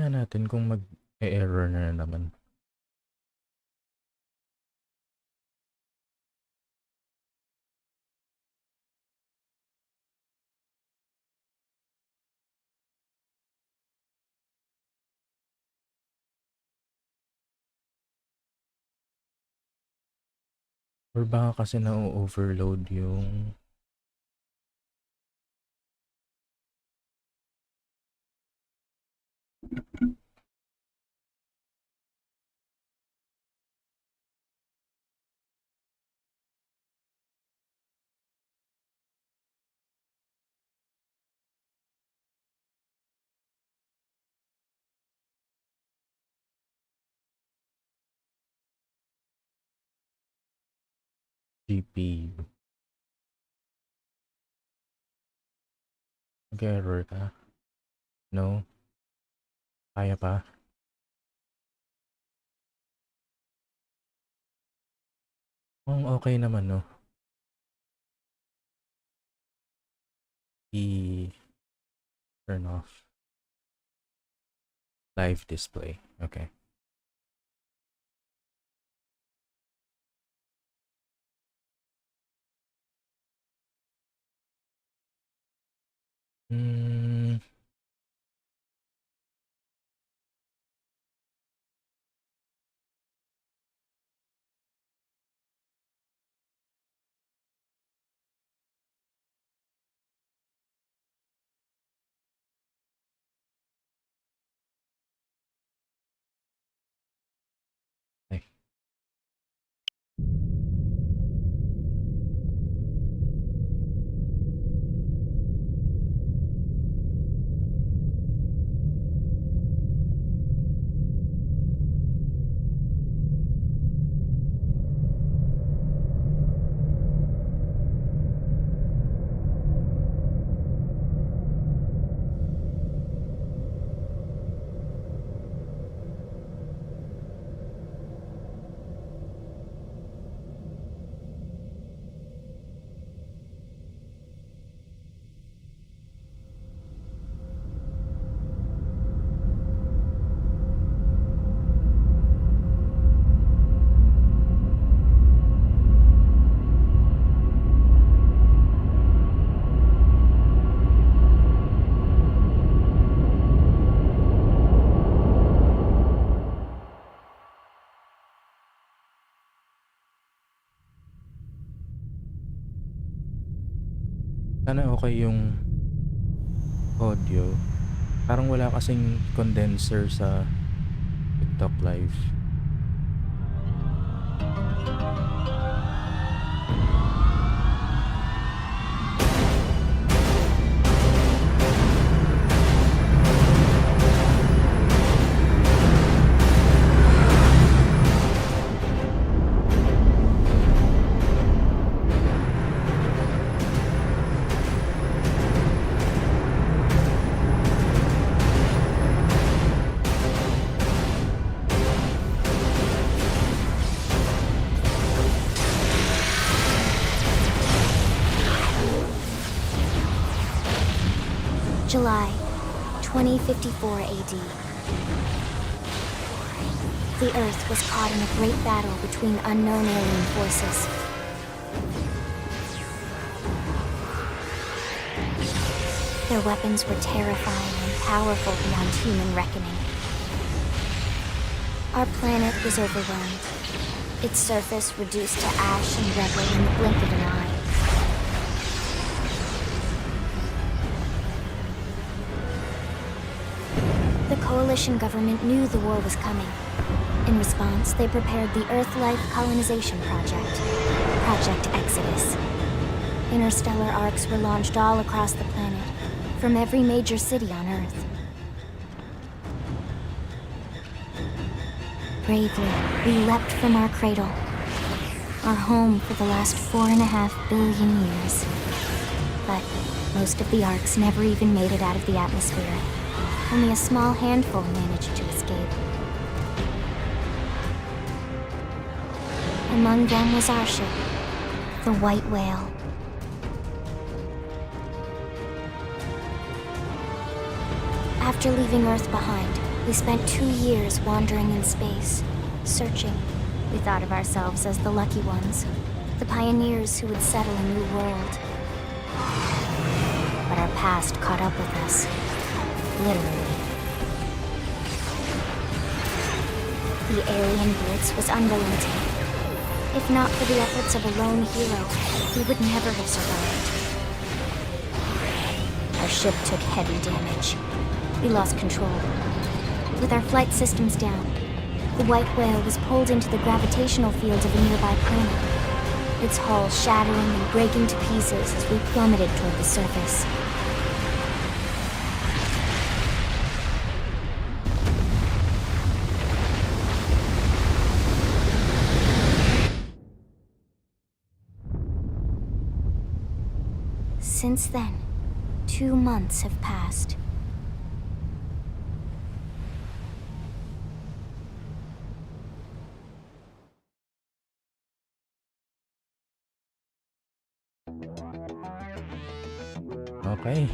nga natin kung mag-error na naman. Or baka kasi na-overload yung GPU. Nag-error ka? No? Kaya pa? Okay naman, no? I-turn off live display. Okay. Hmm. Ay. Sana okay yung audio. Parang wala kasing condenser sa TikTok live. July 2054 AD. The Earth was caught in a great battle between unknown alien forces. Their weapons were terrifying and powerful beyond human reckoning. Our planet was overwhelmed, its surface reduced to ash and rubble in the blink of an eye. The coalition government knew the war was coming. In response, they prepared the Earth-Life Colonization Project, Project Exodus. Interstellar arcs were launched all across the planet, from every major city on Earth. Bravely, we leapt from our cradle, our home for the last 4.5 billion years. But most of the arcs never even made it out of the atmosphere. Only a small handful managed to escape. Among them was our ship, the White Whale. After leaving Earth behind, We spent 2 years wandering in space, searching. We thought of ourselves as the lucky ones, the pioneers who would settle a new world. But our past caught up with us, literally. The alien blitz was unrelenting. If not for the efforts of a lone hero, we would never have survived. Our ship took heavy damage. We lost control. With our flight systems down, the white whale was pulled into the gravitational field of a nearby planet, its hull shattering and breaking to pieces as we plummeted toward the surface. Since then, 2 months have passed. Okay.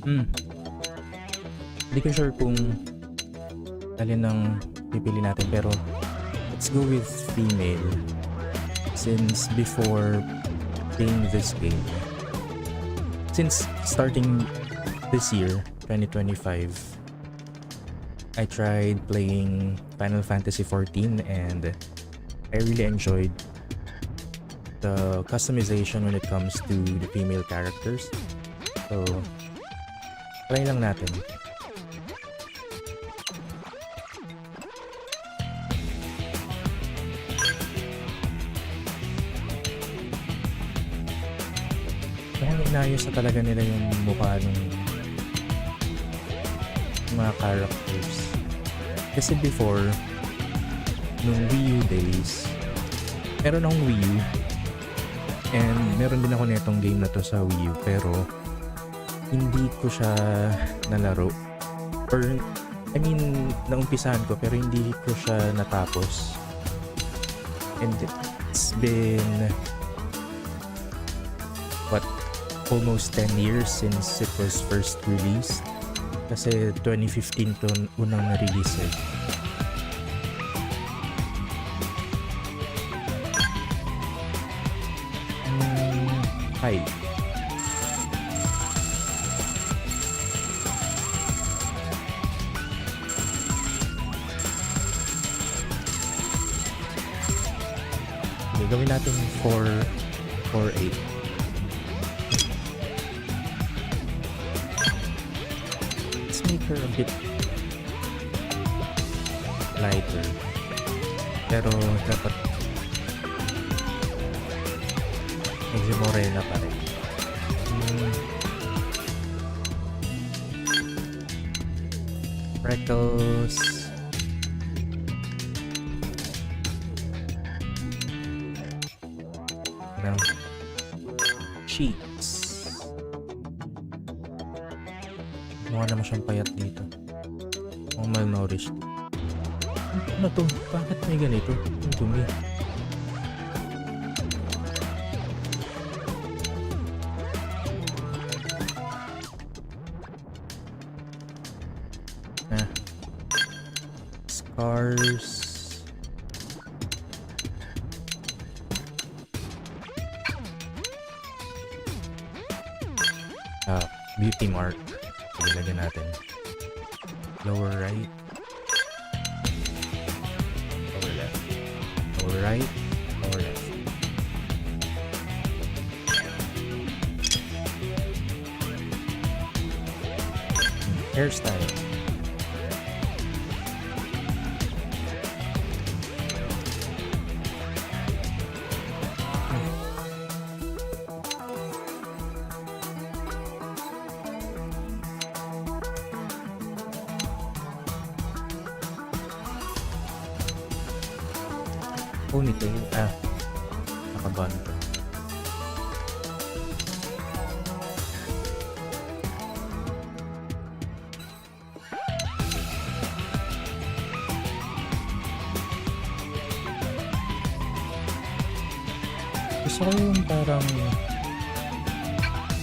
Hindi ko sure kung alin ang pipili natin, pero let's go with female. Since before playing this game, since starting this year, 2025, I tried playing Final Fantasy XIV and I really enjoyed the customization when it comes to the female characters. So, try lang natin. Kaya inayos na talaga nila yung mukha ng mga characters. Kasi before, nung Wii U days, meron akong Wii U and meron din ako netong game na to sa Wii U, pero hindi ko siya nalaro, or I mean naumpisahan ko pero hindi ko siya natapos. And it's been almost 10 years since it was first released, kasi 2015 to unang na-release eh. Hi. Okay, gawin natin 4-8. Let's make her a bit lighter, pero dapat medyo morena pa rin. Freckles. No. Cheeks. Mukha naman siyang payat dito. Mukhang malnourished. Ano to? Bakit may ganito? Ang dumi. Scars. Beauty mark. Ilagyan natin. Lower right. Lower left. Lower right. Lower left. Hairstyle. Ponytail. Nakaban to. Gusto ko yung parang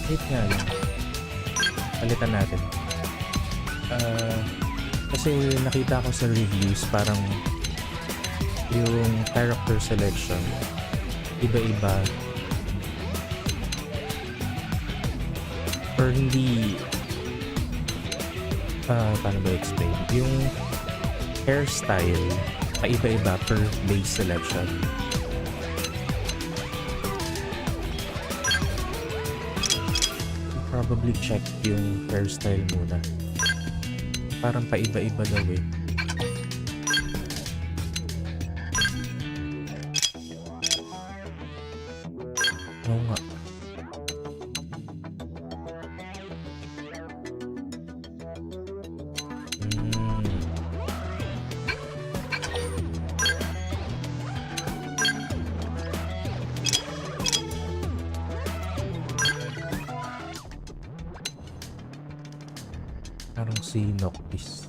wait nga lang. Palitan natin. Kasi nakita ko sa reviews parang yung character selection iba-iba or hindi paano ba explain yung hairstyle paiba-iba per base selection. Probably check yung hairstyle muna. Parang paiba-iba daw eh. Oo nga. Parang si Noctis.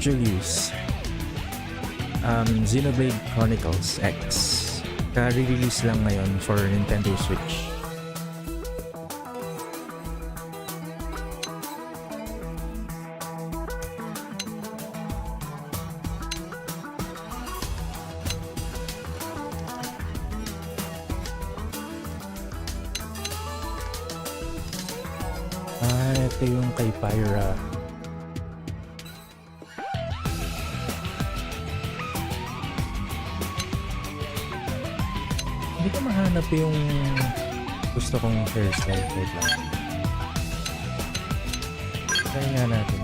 Julius. Xenoblade Chronicles X. Ka-release lang ngayon for Nintendo Switch. Ito yung kay Pyra. Hindi ko mahanap yung gusto kong hairstyle. Wait lang. Try nga natin.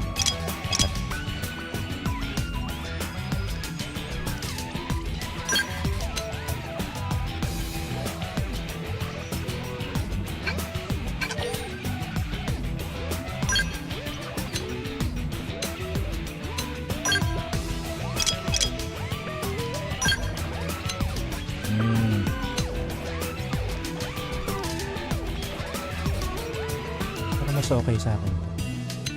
Mas okay sa akin.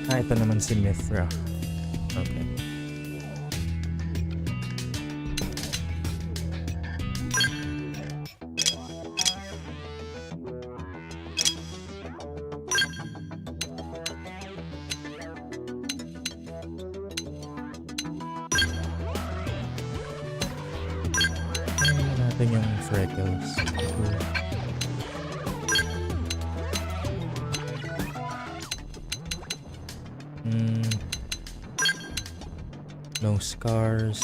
Ito naman si Mithra. Okay. Ano natin yung freckles? No scars.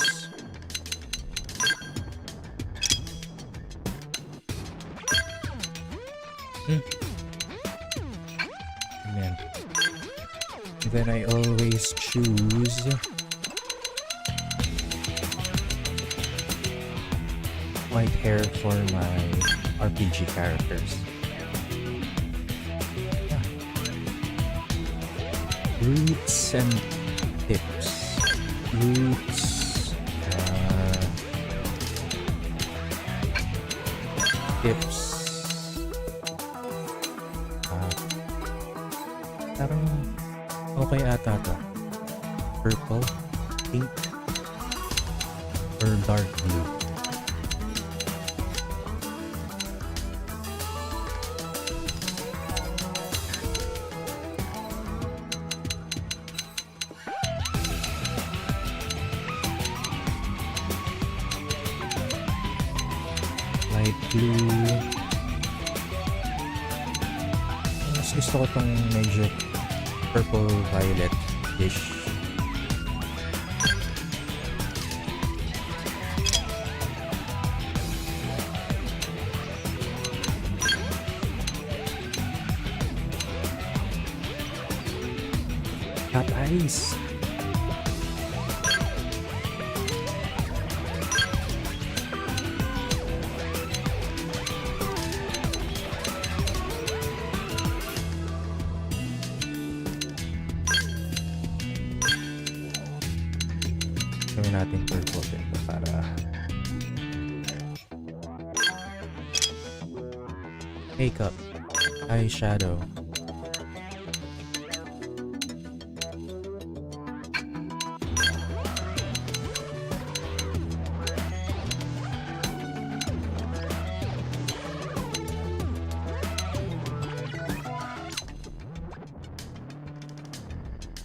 Ayan. Then I always choose white hair for my RPG characters. Roots and tips. Roots, tips, parang okay ata to. Purple, pink, or dark blue. Light blue. Mas gusto ko tong medyo purple violet-ish. Cat eyes. natin purple dito para makeup, eyeshadow.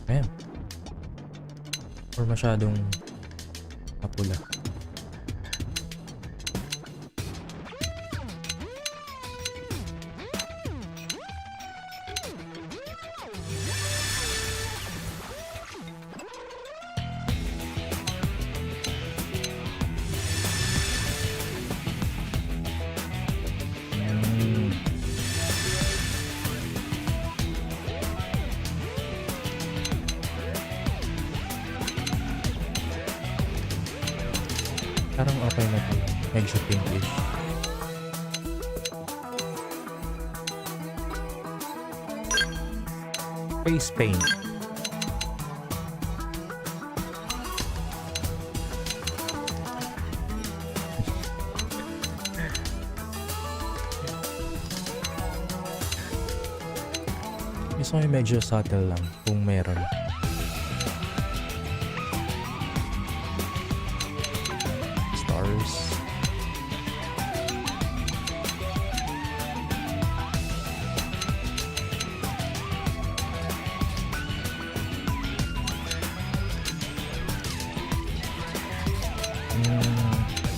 Ayan. Or masyadong mapula. Parang okay na to. Medyo pinkish. Face paint. Gusto ko yung medyo subtle lang kung meron. Stars.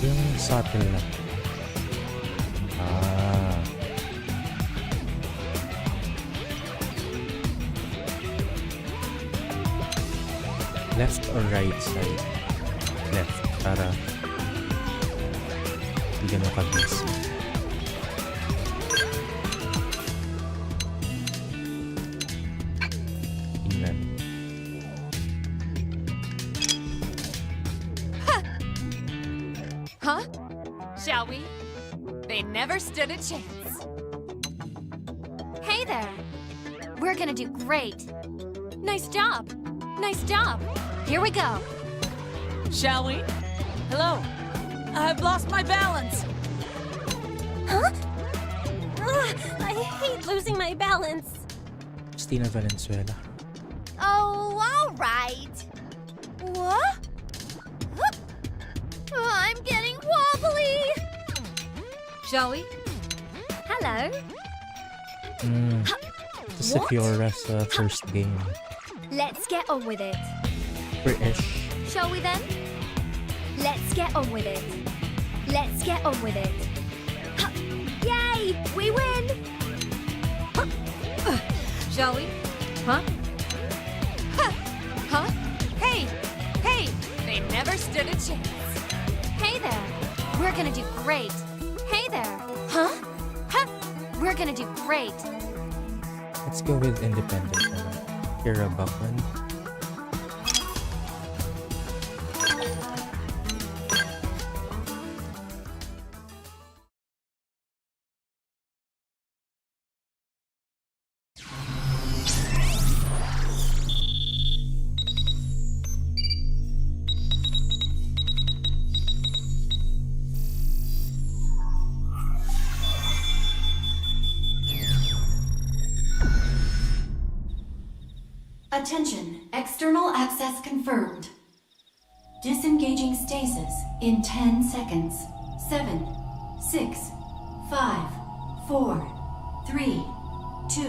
Yung subtle lang. Left or right side? Left, para hindi ganun kabisi. Tingnan. Huh? Shall we? They never stood a chance. Hey there! We're gonna do great. Nice job! Nice job! Here we go! Shall we? Hello. I've lost my balance. Huh? Ugh, I hate losing my balance. Christina Valenzuela. Oh, all right. What? I'm getting wobbly. Shall we? Hello. This is Fiora's first game. Let's get on with it. British. Shall we then? Let's get on with it. Let's get on with it. Yay! We win! Shall we? Huh? Huh? Hey! Hey! They never stood a chance. Hey there! We're gonna do great. Hey there! Huh? Huh? We're gonna do great. Let's go with independent. Kira Buckland. Attention, external access confirmed. Disengaging stasis in 10 seconds. 7, 6, 5, 4, 3, 2,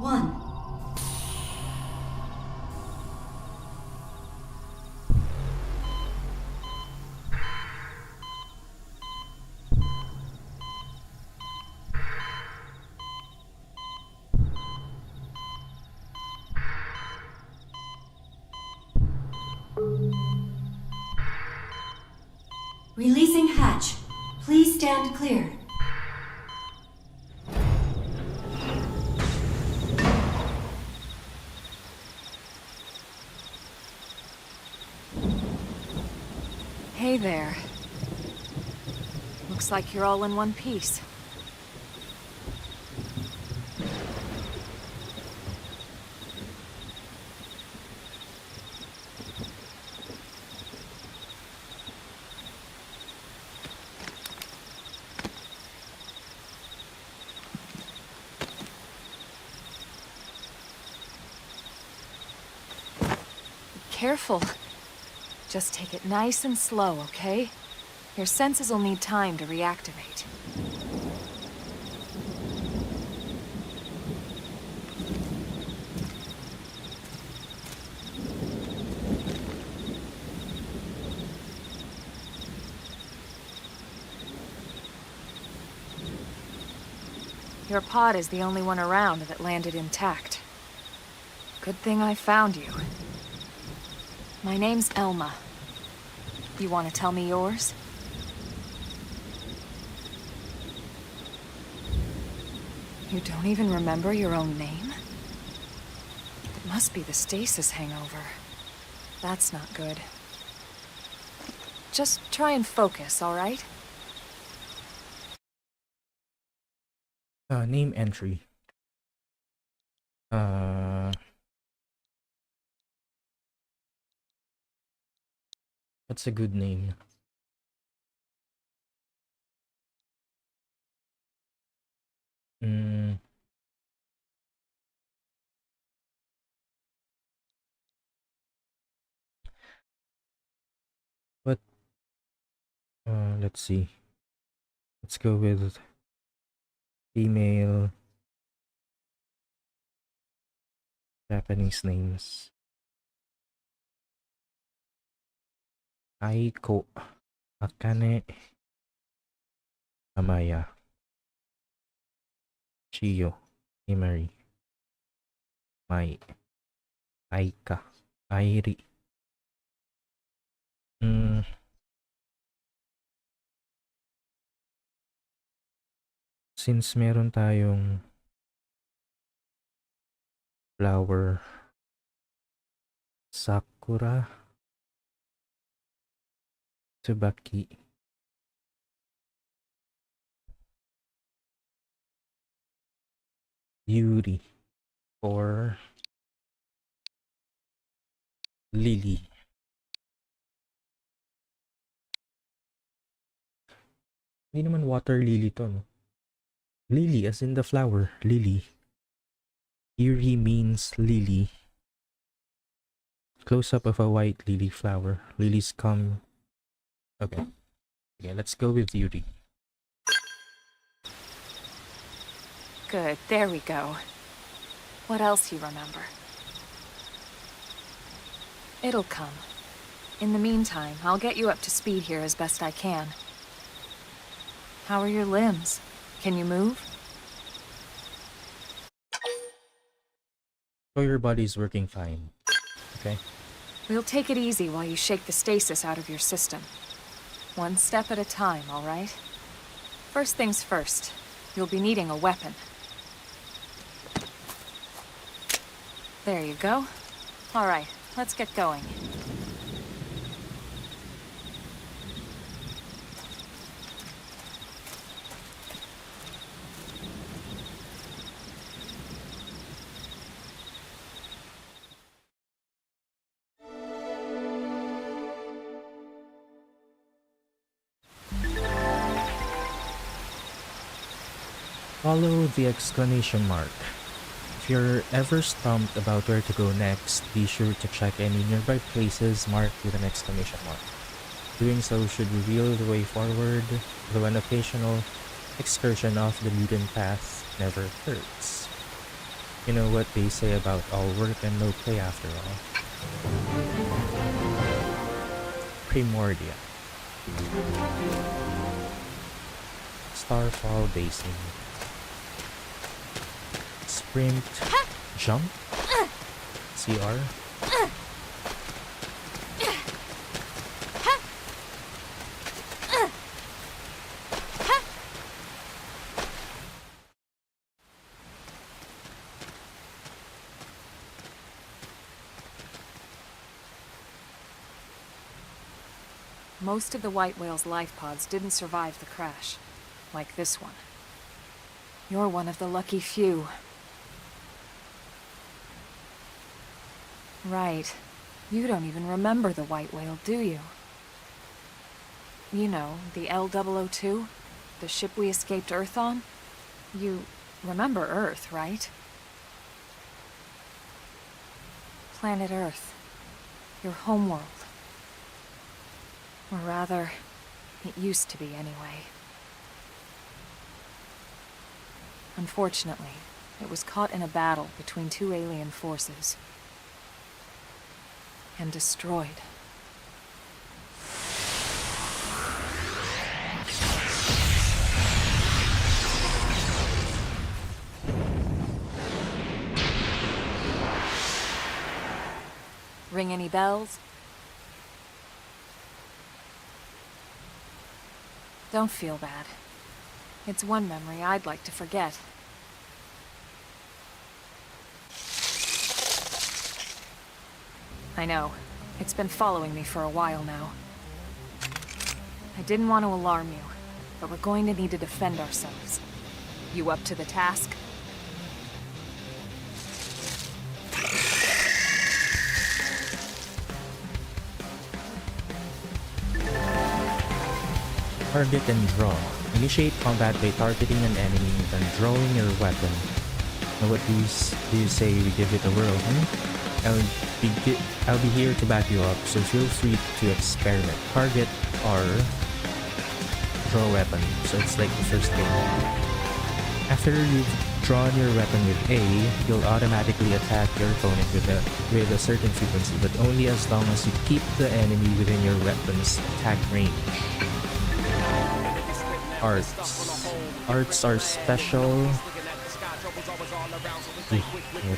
1. Releasing hatch. Please stand clear. Hey there. Looks like you're all in one piece. careful. Just take it nice and slow, okay? Your senses will need time to reactivate. Your pod is the only one around that landed intact. Good thing I found you. My name's Elma. You want to tell me yours? You don't even remember your own name? It must be the stasis hangover. That's not good. Just try and focus, all right? Name entry. What's a good name? Mm, but let's see. Let's go with female Japanese names. Aiko, Akane, Amaya, Chiyo, Imari, Mai, Aika, Airi. Mm, since meron tayong flower, Sakura, Tsubaki, Yuri, or Lily. Hindi naman water lily to, no? Lily as in the flower, lily. Yuri means lily. Close-up of a white lily flower. Lilies come... Okay. Okay, let's go with Yuri. Good, there we go. What else you remember? It'll come. In the meantime, I'll get you up to speed here as best I can. How are your limbs? Can you move? So your body's working fine. Okay? We'll take it easy while you shake the stasis out of your system. One step at a time, all right? First things first, you'll be needing a weapon. There you go. All right, let's get going. Follow the exclamation mark. If you're ever stumped about where to go next, be sure to check any nearby places marked with an exclamation mark. Doing so should reveal the way forward, though an occasional excursion off the beaten path never hurts. You know what they say about all work and no play after all. Primordia. Starfall Basin. Sprint, jump, CR. Most of the white whale's life pods didn't survive the crash, like this one. You're one of the lucky few. Right. You don't even remember the white whale, do you? You know, the L002? The ship we escaped Earth on? You remember Earth, right? Planet Earth. Your homeworld. Or rather, it used to be anyway. Unfortunately, it was caught in a battle between two alien forces. And destroyed. Ring any bells? Don't feel bad. It's one memory I'd like to forget. I know. It's been following me for a while now. I didn't want to alarm you, but we're going to need to defend ourselves. You up to the task? Target and draw. Initiate combat by targeting an enemy, then drawing your weapon. Now what do you say we give it a whirl, I'll be here to back you up, so feel free to experiment. Target or draw weapon, so it's like the first thing. After you've drawn your weapon with A, you'll automatically attack your opponent with a certain frequency, but only as long as you keep the enemy within your weapon's attack range. Arts. Arts are special.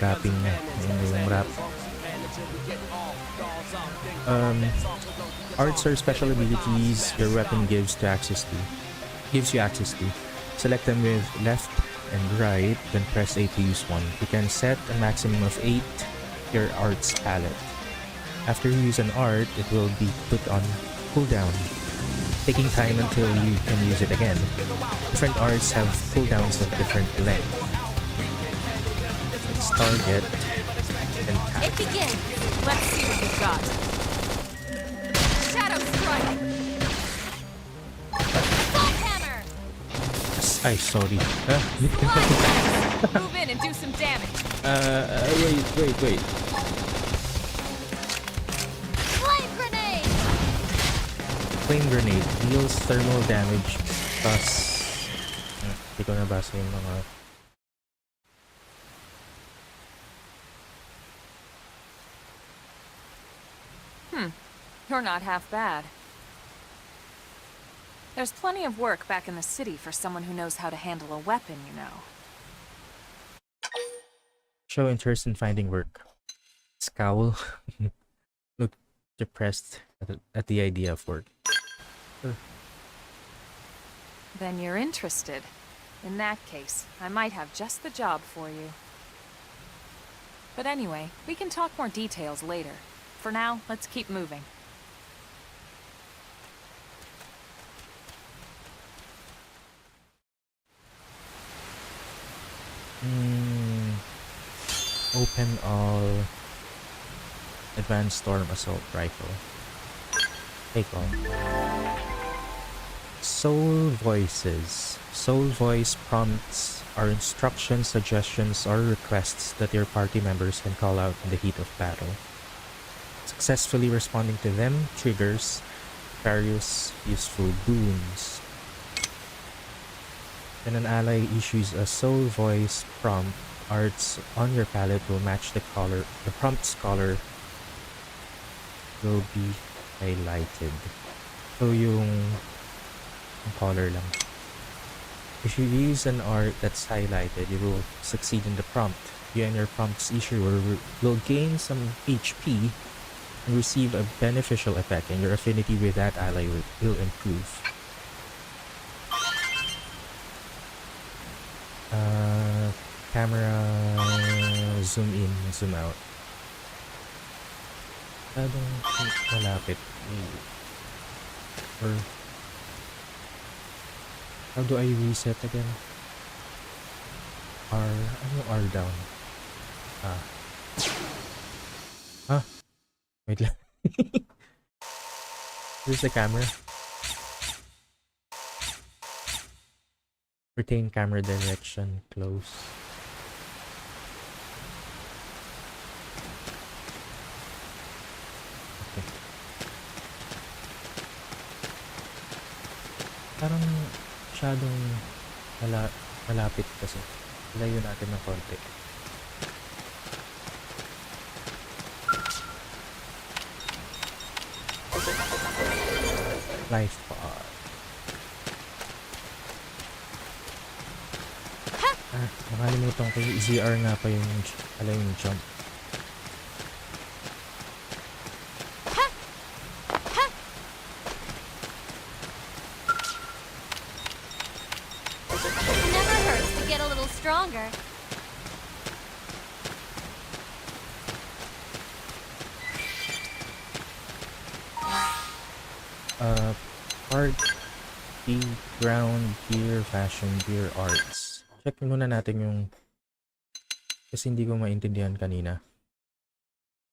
Rapping na. Yung rap. Arts are special abilities your weapon gives you access to. Select them with left and right, then press A to use one. You can set a maximum of 8 your arts palette. After you use an art, it will be put on cooldown, taking time until you can use it again. Different arts have cooldowns of different length. Let's target and tap. It begins! Let's see what you've got. Shadow Strike! Salt Hammer! Ay, sorry. Move in and do some damage. Wait. Flame Grenade! Flame grenade deals thermal damage plus... Hindi ko nabasa yung mga... You're not half bad. There's plenty of work back in the city for someone who knows how to handle a weapon, you know. Show interest in finding work. Scowl. Look depressed at the idea of work. Then you're interested. In that case, I might have just the job for you. But anyway, we can talk more details later. For now, let's keep moving. Open all. Advanced Storm Assault Rifle. Take all. Soul Voices. Soul Voice prompts are instructions, suggestions, or requests that your party members can call out in the heat of battle. Successfully responding to them triggers various useful boons. When an ally issues a Soul Voice prompt, arts on your palette will match the prompt's color will be highlighted. So yung color lang. If you use an art that's highlighted, you will succeed in the prompt. You and your prompt's issuer will gain some HP and receive a beneficial effect, and your affinity with that ally will improve. Camera zoom in, zoom out. Malapit. Or how do I reset again? Ano R down? Wait lang. Where's the camera? Retain camera direction, close. Parang masyadong malapit kasi. Layo natin ng konti. Life pod. Nakalimutan ko yung ZR nga pa yung jump. Never hurts to get a little stronger. Party, ground, gear, fashion, gear, arts. Check muna natin yung kasi hindi ko maintindihan kanina.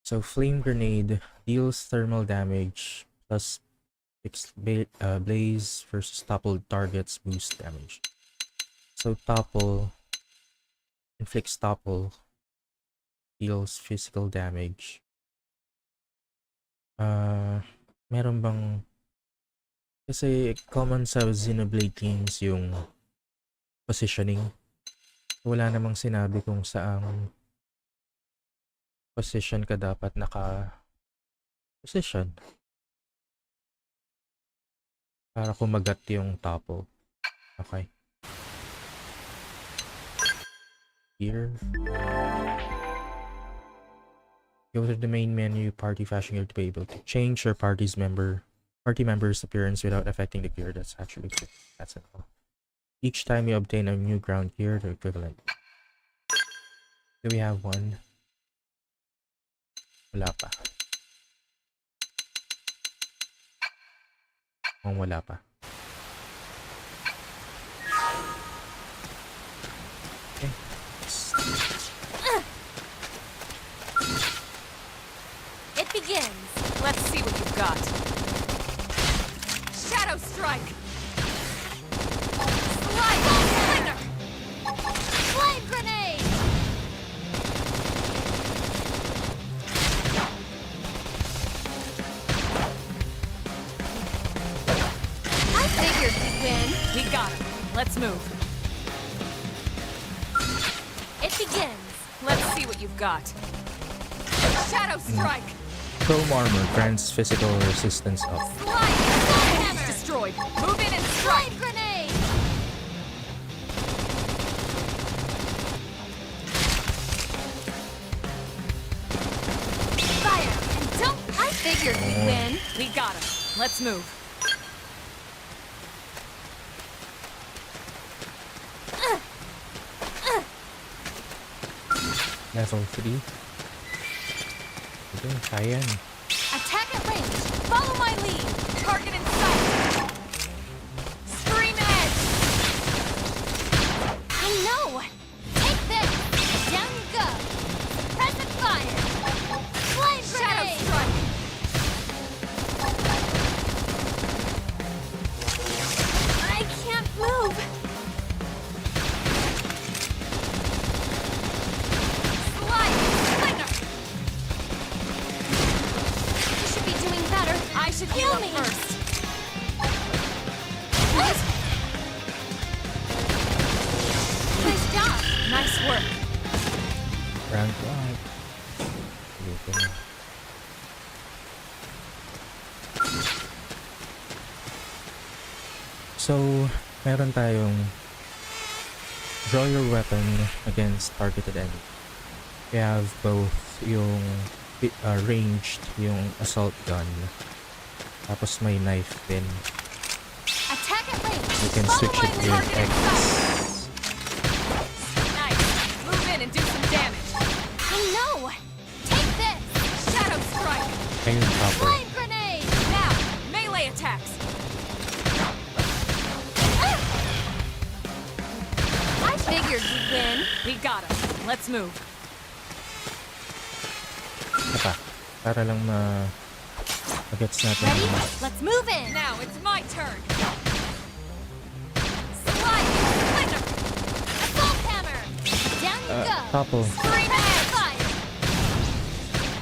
So, flame grenade deals thermal damage plus blaze versus toppled targets boost damage. So, topple inflicts topple deals physical damage. Meron bang kasi common sa Xenoblade games yung positioning. Wala namang sinabi kung saang position ka dapat naka-position para kumagat yung topple. Okay. Here. Go to the main menu, party fashion gear to be able to change your party member's appearance without affecting the gear. That's actually good. That's it. Each time you obtain a new ground gear, the equivalent. Do we have one? Wala pa. Wala pa. Okay. It begins. Let's see what you've got. Shadow strike. Slide slinger. Flame grenade! I figured we'd win. We got him. Let's move. It begins. Let's see what you've got. Shadow strike. Chrome armor grants physical resistance up. Slide. Enemy's destroyed. Move in and strike. Flame grenade! Fire! And don't... I figured we'd win. We got him. Let's move. Level 3. Okay, kaya yan. Attack at range! Follow my lead. Target in sight. Scream edge. I know! Take this! Down you go! Present fire! Flame Shadow grenade! strike. I can't move! Slide. Slinger. You should be doing better. I should heal Heal up me. first. Nice job! Nice work. Round 5. Dito na. So, meron tayong draw your weapon against targeted enemy. We have both yung ranged, yung assault gun. Tapos may knife din. Attack at range! You can Follow switch my it with target in X. Nice. Move in and do some damage. I know! Take this! Shadow strike. Ayun, topper. Flame grenade! Now, melee attacks. I figured we'd win. We got him. Let's move. Ito pa. Para lang magets natin. Ready? Let's move in! Now it's my turn. Slide. Slinger. Assault hammer! Down you go! Topple. Scream edge. Fire!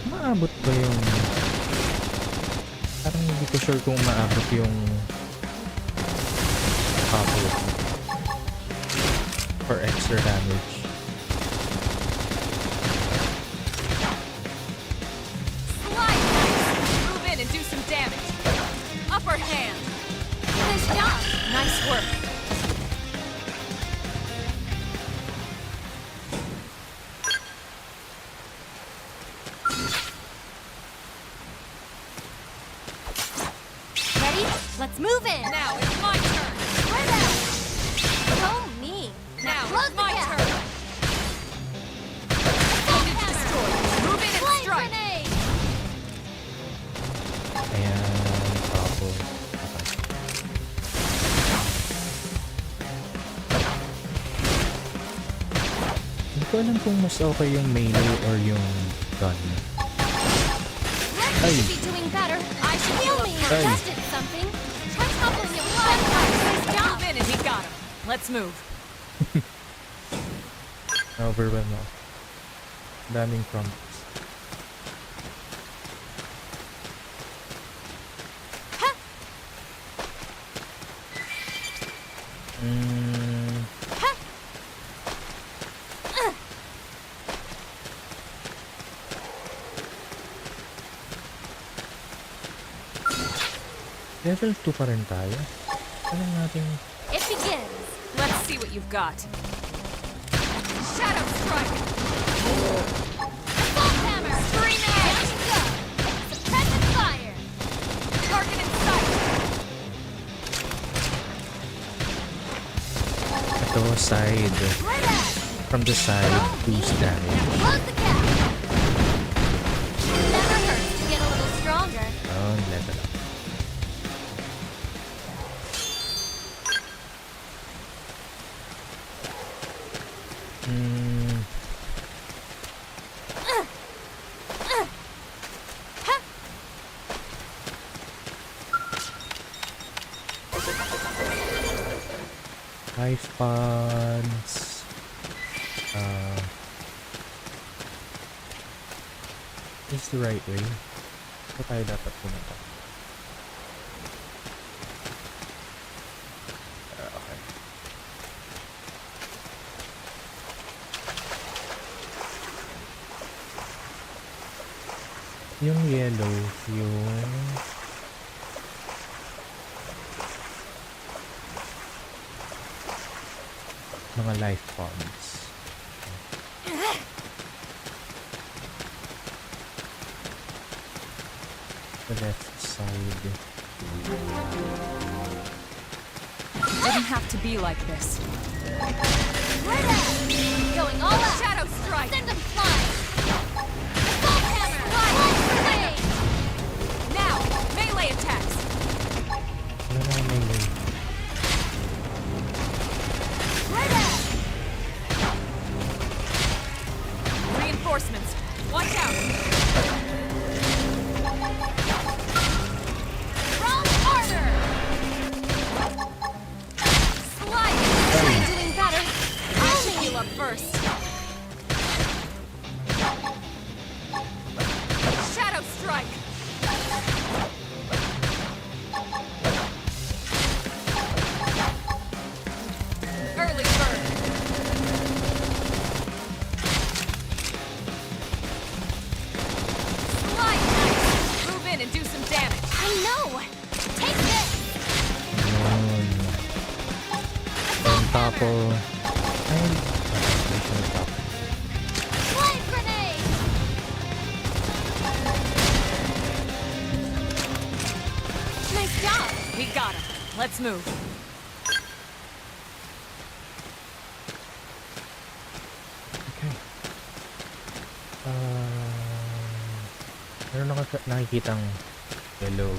Maabot ba yung... Parang hindi ko sure kung maabot yung Pop for extra damage. Slide! Move in and do some damage. Upper hand. Nice job. Nice work. Ready? Let's move in. Now it's my turn. Spread out. So mean. Now Close it's the my gap. turn. Units destroyed. Move in and Flame strike. grenade. Ayan, tapos. Hindi ko alam kung mas okay yung melee or yung gun. Let's Ay. be doing better. I should Feel heal me. up Ay. Just did something. Try toppling it one time. Nice job. Move in and we got him. Let's move. Overwhelm ako. Daming prompts. Level 2 pa rin tayo. Alam natin. It begins. Let's see what you've got. Shadow strike. Assault hammer. Grenade. Down you go. Suppressive fire. Target in sight. Ito, side. Right at. From the side, boost damage. Close the gap. Never hurts to get a little stronger. Oh, level up. Life pods. Is the right way? Ito tayo dapat pumunta. Okay. Yung yellow, yung mga life pods. The left side. Didn't have to be like this. Right at. Going all out. Shadow strike. Send them flying. Assault hammer. Slide grenade. Now, melee attacks. Wala na ang melee. Right at. Reinforcements. Watch out. Wrong armor. Slide. Try doing better. I should heal up first. Shadow strike. Early bird. Slide knife. Move in and do some damage. I know. Take this. Yun. Yung tapo. Ay, yung tapo. Flame grenade. Nice job. We got him. Let's move. Okay. Meron ako nakikitang yellow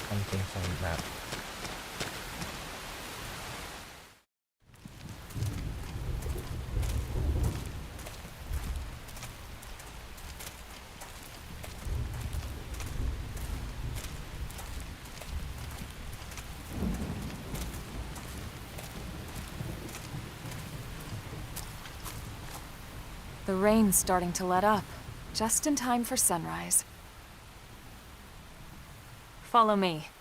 something sa map. The rain's starting to let up, just in time for sunrise. Follow me.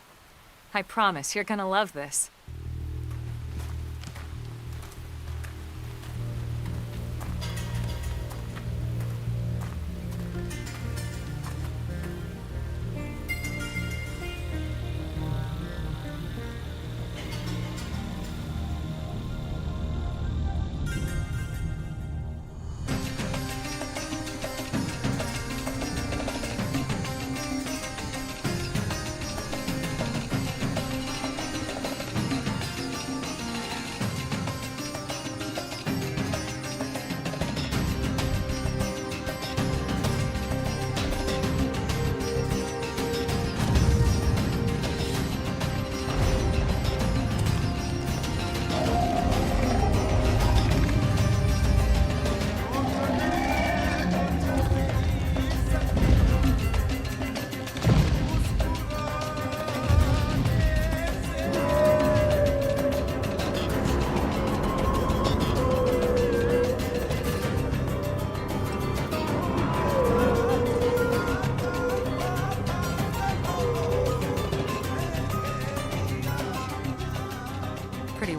I promise you're gonna love this.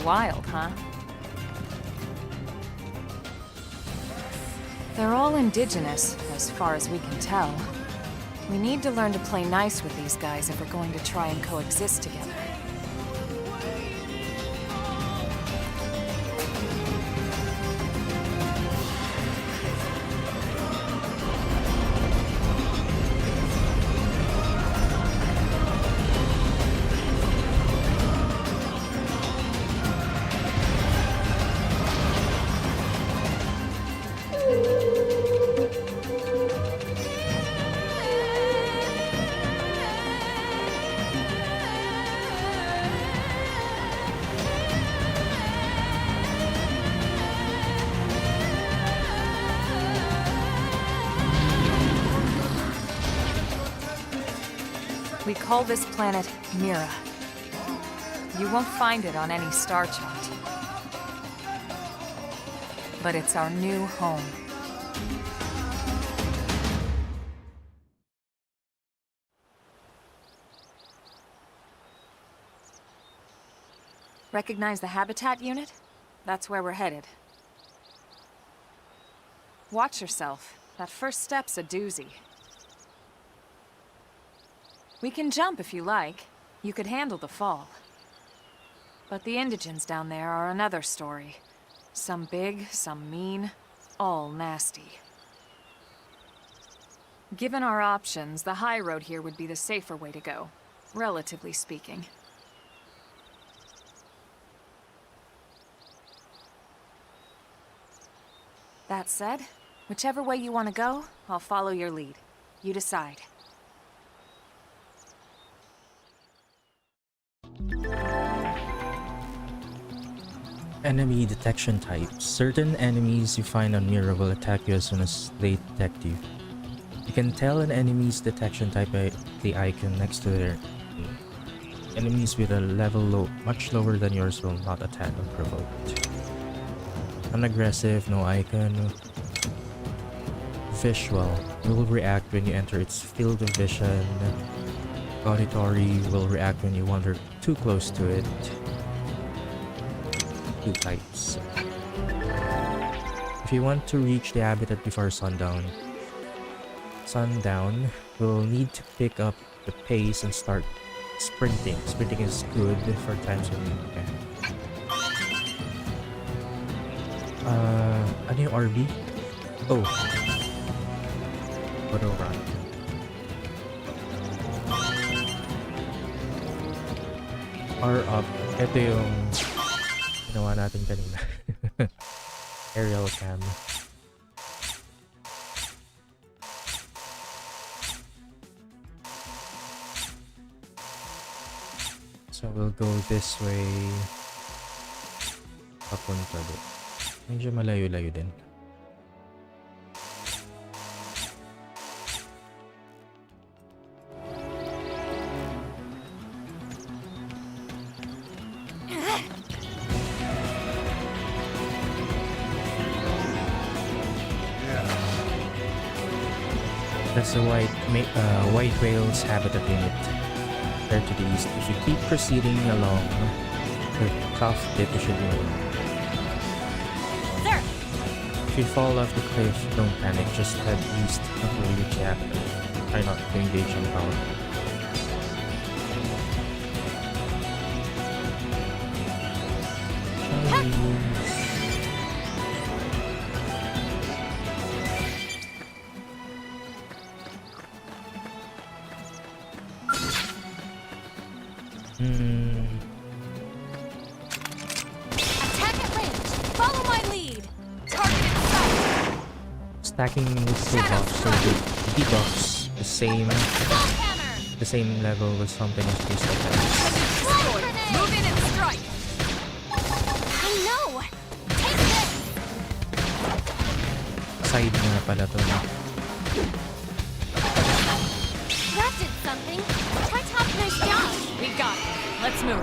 wild, huh? They're all indigenous, as far as we can tell. We need to learn to play nice with these guys if we're going to try and coexist together. We call this planet Mira. You won't find it on any star chart. But it's our new home. Recognize the habitat unit? That's where we're headed. Watch yourself. That first step's a doozy. We can jump if you like. You could handle the fall. But the indigents down there are another story. Some big, some mean, all nasty. Given our options, the high road here would be the safer way to go, relatively speaking. That said, whichever way you want to go, I'll follow your lead. You decide. Enemy detection types. Certain enemies you find on Mira will attack you as soon as they detect you. You can tell an enemy's detection type by the icon next to their name. Enemies with a level much lower than yours will not attack unprovoked. Unaggressive, no icon. Visual. You will react when you enter its field of vision. Auditory will react when you wander too close to it. Two types. If you want to reach the habitat before sundown, we'll need to pick up the pace and start sprinting. Sprinting is good for times when you can. Ano yung RB? Oh. Auto run. R up. Ito yung ginawa natin kanina. Aerial cam. So we'll go this way. Papunta doon. Medyo malayo-layo din. That's the white whale's habitat unit. There to the east. If you keep proceeding along the tough dip, you should know. Sir! If you fall off the cliff, don't panic. Just head east until you reach the habitat. Try not to engage in power. Attack at range! Follow my lead! Target in sight! Stacking with debuffs, so the debuffs the same level with something as boost attacks. Move in and strike! I know! Take this! Side nga pala to. That did something! Tri-Top, nice job! We got it. Let's move.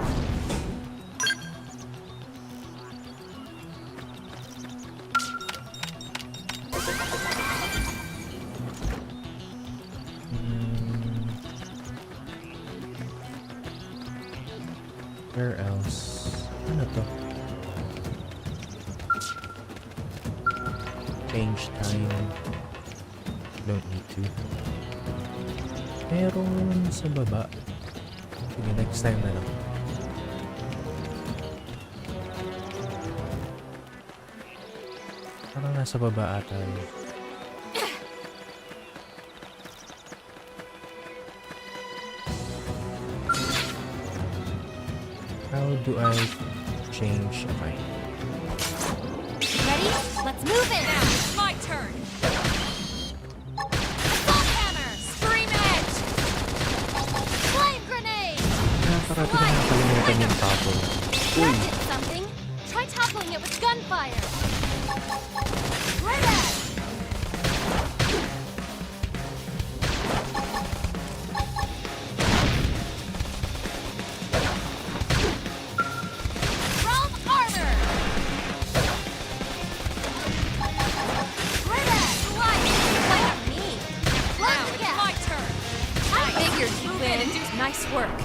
Where else? Ano to? change time. Don't need to. Meron sa baba. Sige, next time na lang. Parang nasa baba ata yun. How do I change a mind? Ready? Let's move it! Now it's my turn! Assault hammer! Scream edge! Flame grenade! Parati ko nakakalimutan yung topple. That did something! Try toppling it with gunfire! Right at! Realm armor! Right at! Light! Light on me! Now it's my turn! I figured you'd win. Nice work.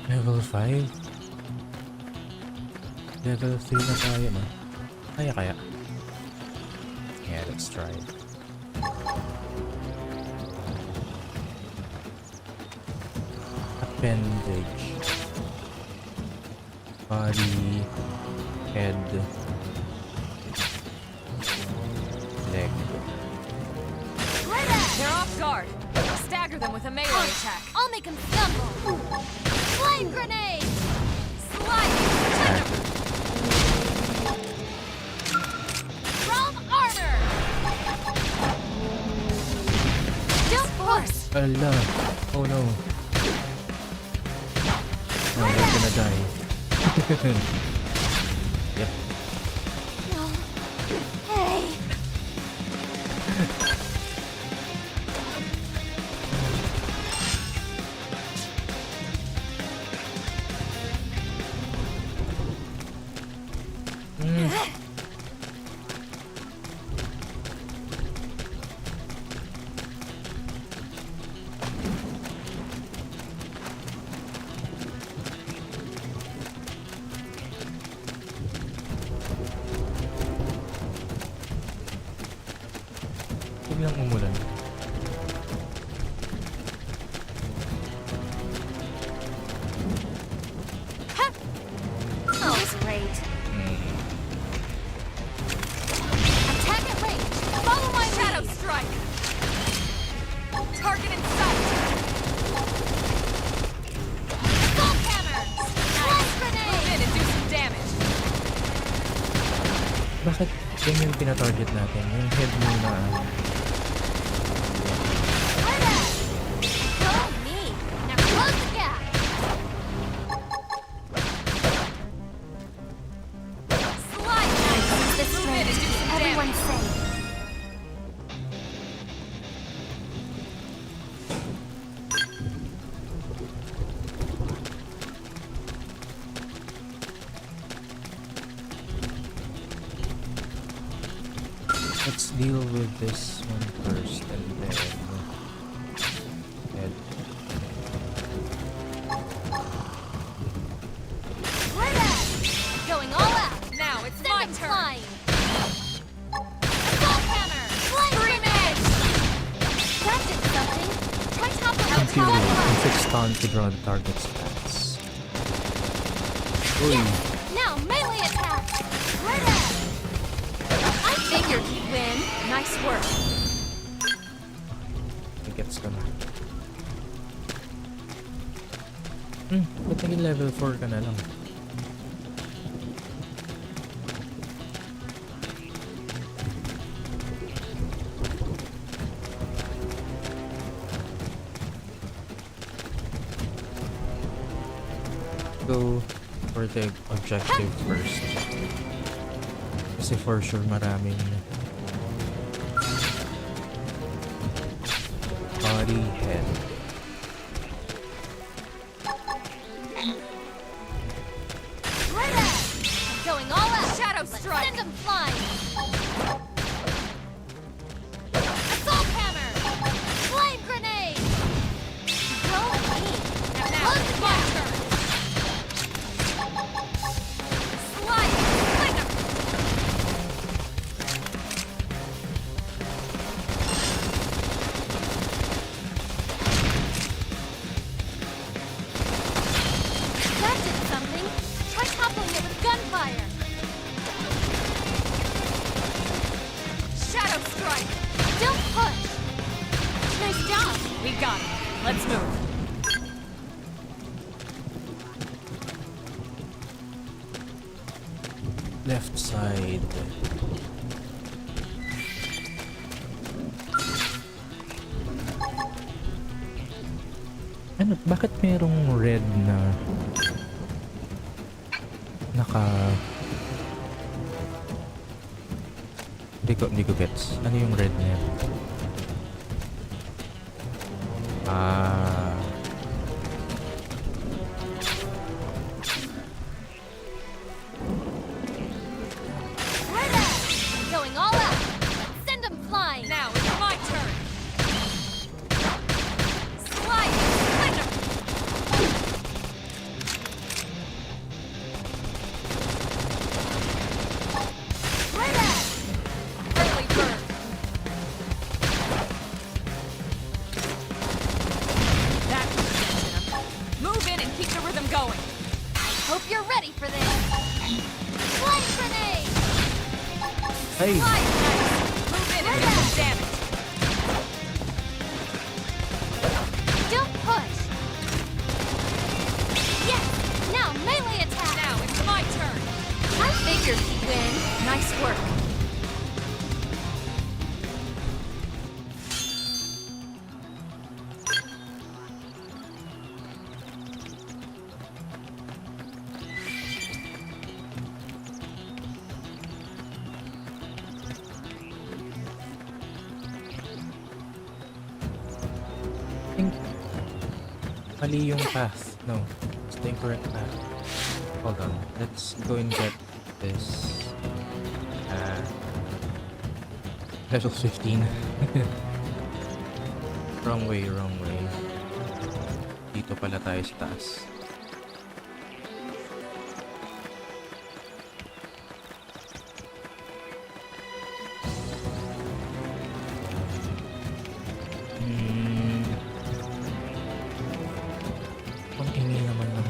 Level 5? Level 3 na tayo, ma. Kaya. Yeah, let's try it. Appendage. Body. Head. Leg. Right at! They're off guard. Stagger them with a melee attack. I'll make him stumble! Flame grenade! Slide! Stagger. Realm armor! Don't force! Ala. Oh no. No, we're gonna die. Yep. No. Hey! Biglang umulan. Oh, great. Attack at range! Follow my Shadow lead! strike. Target in sight. Assault hammer! Flame Move grenade! in and do some damage. Bakit yan yung pinatarget natin? Yung head muna. Right at! Go me! Now close the gap! Slide! This Move in and do some Everyone's damage. safe. Let's deal with this one first and then head. Right at! Going all out! Now it's Send my them turn. flying! Assault hammer! Flame Scream grenade! That did something! Try toppling it with Confuse gunfire! inflict stun to draw the target's stats. Uy, Now melee attack! Right at! I figured you'd win. Nice work. gets ko na. Ba't naging level 4 ka na lang? Go for the objective first. Kasi for sure maraming body, head. Right at! Going all out! Shadow Let's strike! send them flying! Assault hammer! Flame grenade! Go me! Now Close it's the my gap! turn. got it. Let's move. Left side. Ano, bakit merong red na naka... Di ko gets. Ano yung red na yan? Ah... Going all out. Send them flying. Now it's my turn. Slide. Splinter. Early bird. That was attention. Move in and keep the rhythm going. Hope you're ready for this. Flight grenade. Ay! Slide, nice. Move in and do some damage. Don't push. Yes. Now melee attack. Now it's my turn. I figured he'd win. Nice work. Think mali yung path. No, it's the incorrect path. Hold on. Let's go and get this. Level 15. Wrong way, wrong way. Dito pala tayo sa taas. Ang ingay naman ng...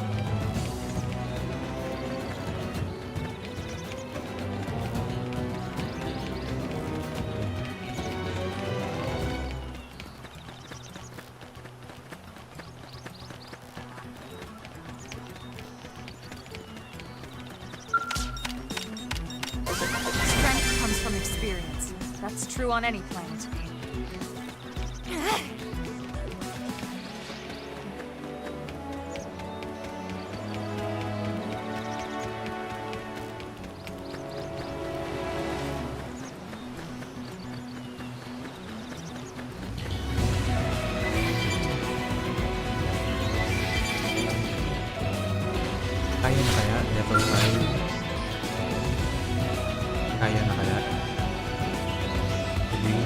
Strength comes from experience. That's true on any planet. Kaya na kaya? Level 5? Kaya na kaya? Hindi.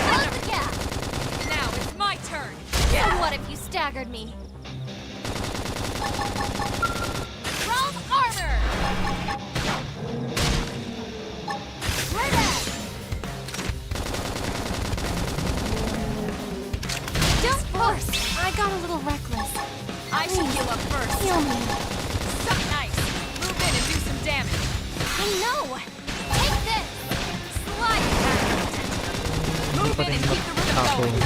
Close the gap. Now it's my turn. So what if you staggered me? Wrong armor. Don't force. I got a little reckless. I should heal up first. Heal me. Suck nice. Move in and do some damage. I know. Take this. Slide attack. Move in and keep the rhythm Ako. going.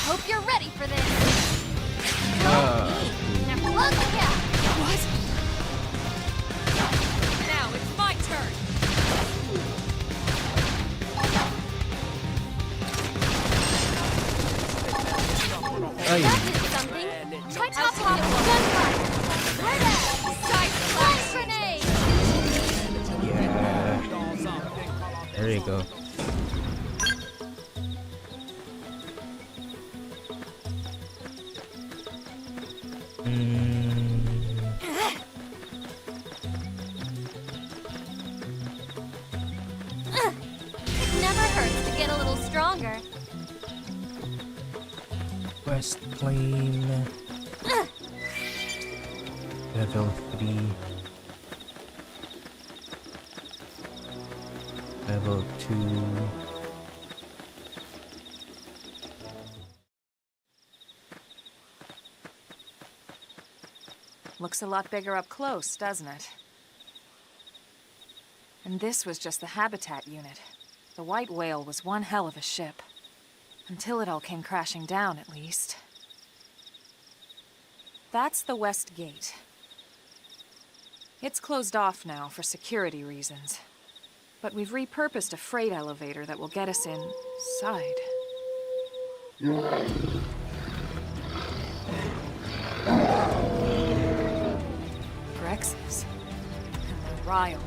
Hope you're ready for this. Ah. Now close the gap. What? Now it's my turn. Ay! That did something. Try topping it with gunfire. Side Flash slash. grenade. Yeah. There you go. It never hurts to get a little stronger. Quest claim. Level 3. Level 2. Looks a lot bigger up close, doesn't it? And this was just the habitat unit. The white whale was one hell of a ship. Until it all came crashing down, at least. That's the west gate. It's closed off now for security reasons. But we've repurposed a freight elevator that will get us inside. Grexes. And they're riled.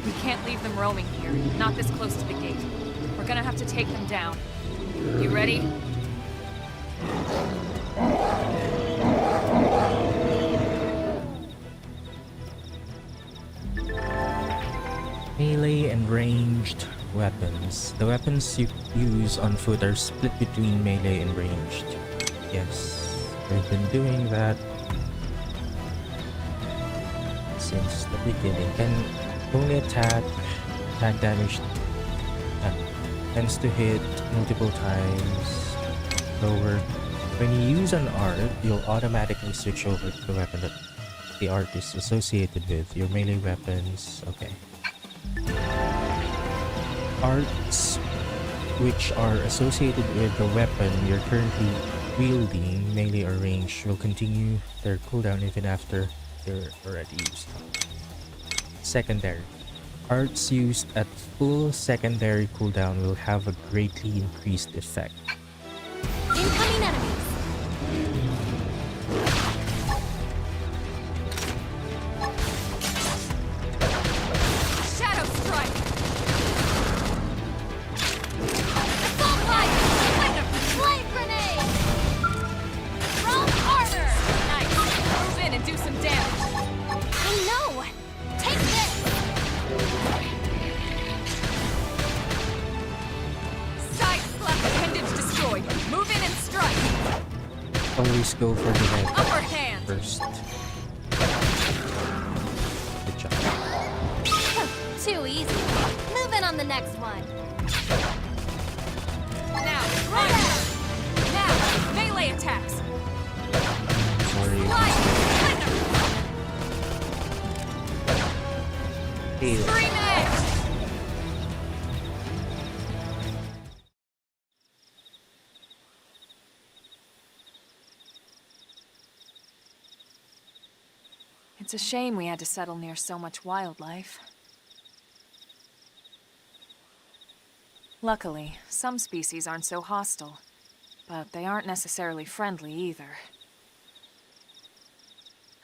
We can't leave them roaming here, not this close to the gate. We're gonna have to take them down. You ready? Melee and ranged weapons. The weapons you use on foot are split between melee and ranged. Yes, we've been doing that since the beginning. Can only attack damage tends to hit multiple times. Lower. When you use an art, you'll automatically switch over to the weapon that the art is associated with. Your melee weapons. Okay. Arts which are associated with the weapon you're currently wielding, melee or range, will continue their cooldown even after they're already used. Secondary. Arts used at full secondary cooldown will have a greatly increased effect. Incoming enemies! Shadow strike! Assault fire! Flame grenade! Thrown armor! Nice! Move in and do some damage! I know! Take this! Side slap appendage destroyed! Move in and strike! Always go for the head Upper hand! first. Good job. Too easy. Move in on the next one. Now, right! Now, melee attacks! Sorry. Slide! Hey, Scream edge! It's a shame we had to settle near so much wildlife. Luckily, some species aren't so hostile, but they aren't necessarily friendly either.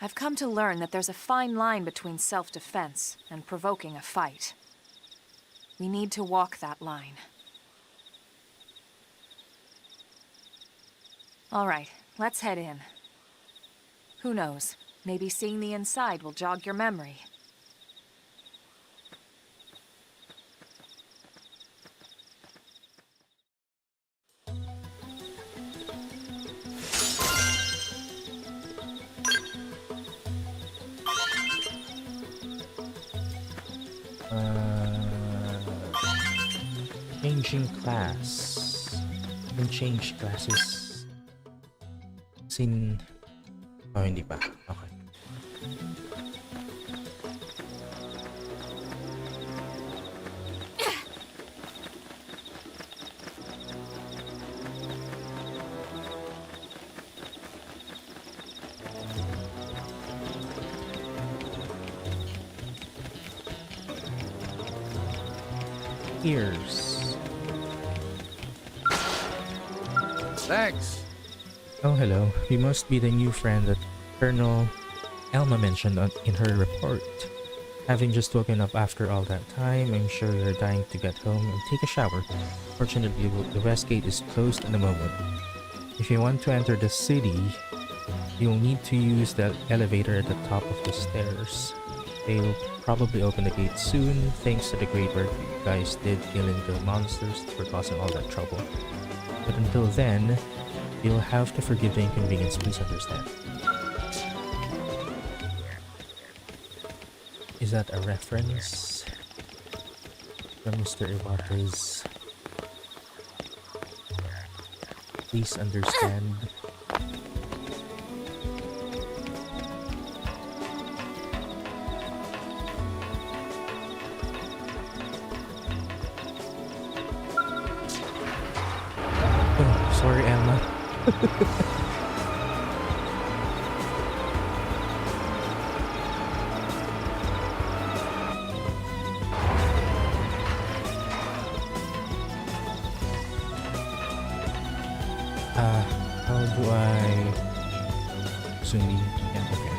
I've come to learn that there's a fine line between self-defense and provoking a fight. We need to walk that line. All right, let's head in. Who knows? Maybe seeing the inside will jog your memory. Changing class. Yung change classes. Oh, hindi pa. Okay. Ears. Thanks. Oh, hello. You must be the new friend that Colonel Elma mentioned in her report. Having just woken up after all that time, I'm sure you're dying to get home and take a shower. Fortunately, the west gate is closed at the moment. If you want to enter the city, you'll need to use the elevator at the top of the stairs. They'll probably open the gate soon, thanks to the great work you guys did killing the monsters for causing all that trouble. But until then, you'll have to forgive the inconvenience, please understand. Is that a reference from Mr. Iwata's Please understand. Oh, sorry, Emma. How do I zoom in? Yeah, okay.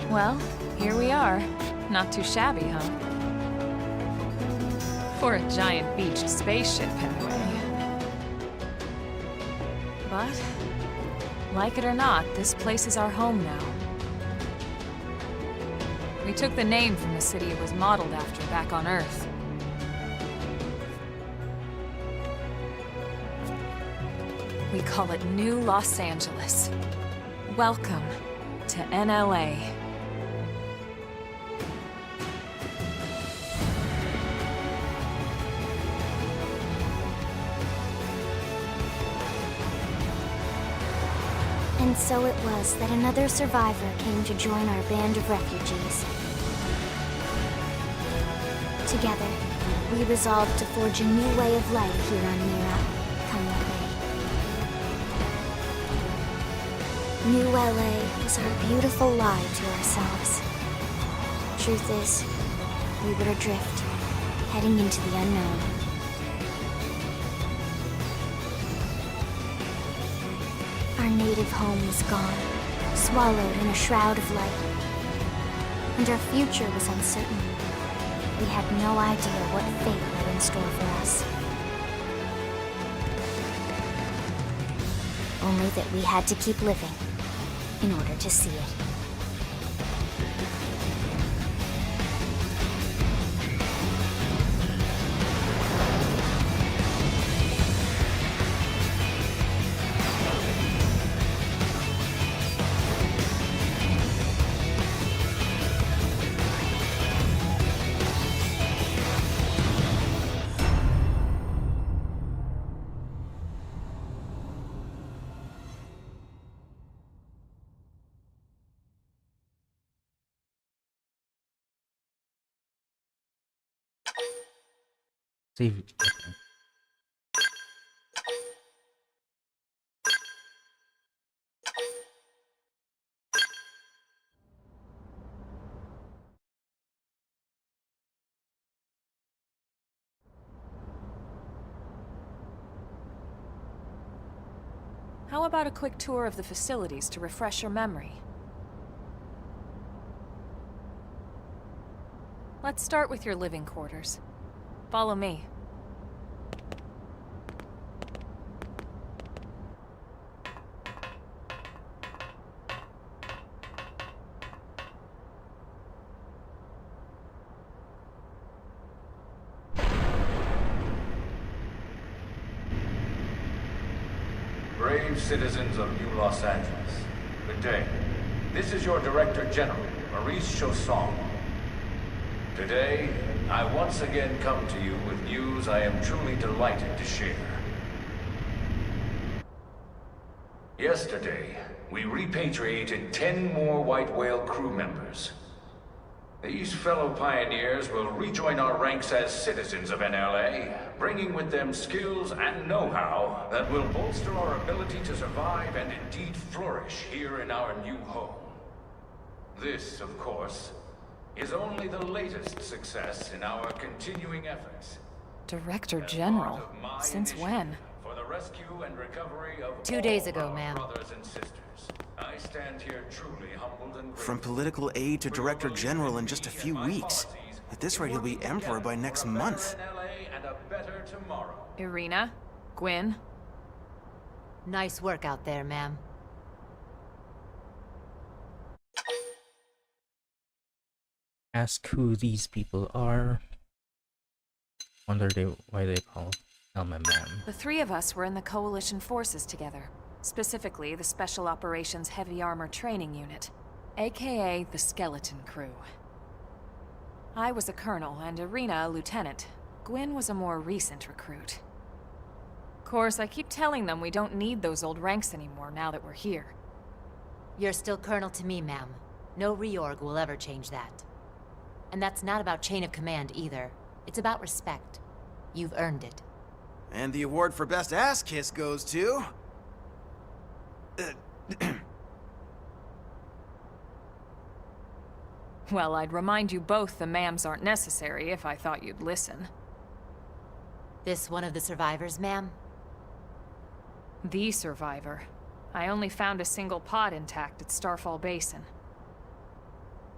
Well, here we are. Not too shabby, huh? For a giant beached spaceship, anyway. But, like it or not, this place is our home now. We took the name from the city it was modeled after back on Earth. We call it New Los Angeles. Welcome to NLA. And so it was that another survivor came to join our band of refugees. Together, we resolved to forge a new way of life here on Mira, Kanyepe. New LA was our beautiful lie to ourselves. Truth is, we were adrift, heading into the unknown. Our native home was gone, swallowed in a shroud of light. And our future was uncertain. We had no idea what fate lay in store for us. Only that we had to keep living in order to see it. Save it. How about a quick tour of the facilities to refresh your memory? Let's start with your living quarters. Follow me. Brave citizens of New Los Angeles, good day. This is your Director General, Maurice Chausson. Today, I once again come to you with news I am truly delighted to share. Yesterday, we repatriated 10 more White Whale crew members. These fellow pioneers will rejoin our ranks as citizens of NLA, bringing with them skills and know-how that will bolster our ability to survive and indeed flourish here in our new home. This, of course, is only the latest success in our continuing efforts. Director General? Since when? For the rescue and recovery of 2 days all ago, our ma'am. brothers and sisters. I stand here truly humbled and From grateful. political aide to director general in just a few weeks. At this rate, he'll be emperor by next month. And a better tomorrow. Irina? Gwyn? Nice work out there, ma'am. Ask who these people are. Wonder why they call Elma ma'am. The three of us were in the Coalition forces together. Specifically, the Special Operations Heavy Armor Training Unit, aka the Skeleton Crew. I was a colonel and Irina a lieutenant. Gwyn was a more recent recruit. Of course, I keep telling them we don't need those old ranks anymore now that we're here. You're still colonel to me, ma'am. No reorg will ever change that. And that's not about chain of command either. It's about respect. You've earned it. And the award for best ass kiss goes to... Well, I'd remind you both the ma'ams aren't necessary if I thought you'd listen. This one of the survivors, ma'am? The survivor. I only found a single pod intact at Starfall Basin.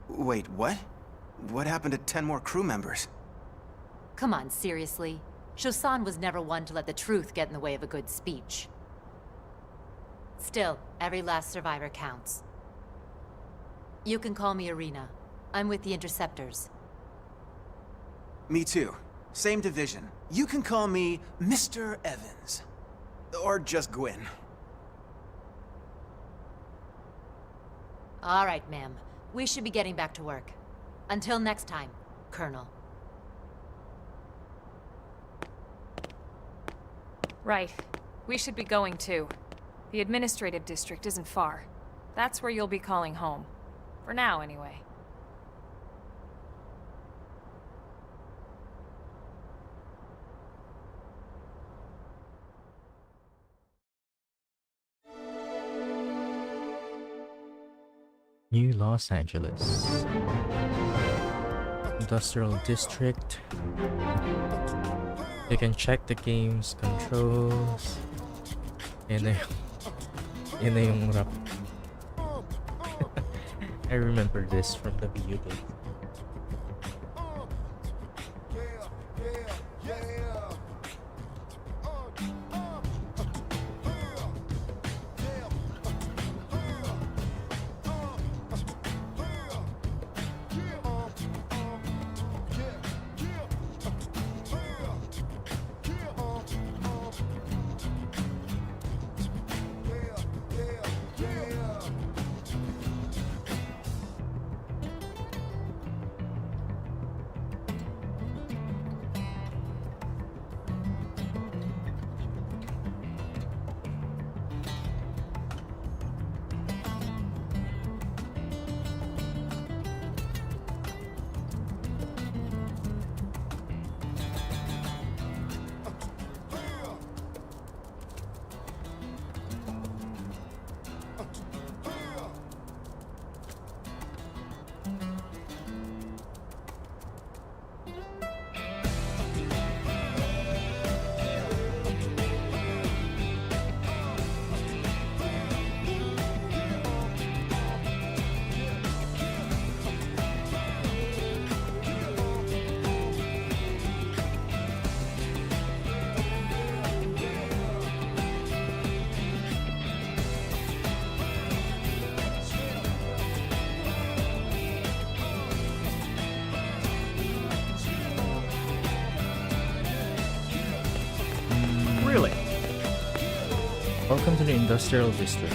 Wait, what? What happened to 10 more crew members? Come on, seriously? Shosan was never one to let the truth get in the way of a good speech. Still, every last survivor counts. You can call me Irina. I'm with the Interceptors. Me too. Same division. You can call me Mr. Evans. Or just Gwyn. All right, ma'am. We should be getting back to work. Until next time, Colonel. Right. We should be going too. The administrative district isn't far. That's where you'll be calling home. For now, anyway. New Los Angeles. Industrial District. You can check the game's controls. Yun na yung rap. I remember this from the video game. Really? Welcome to the Industrial District,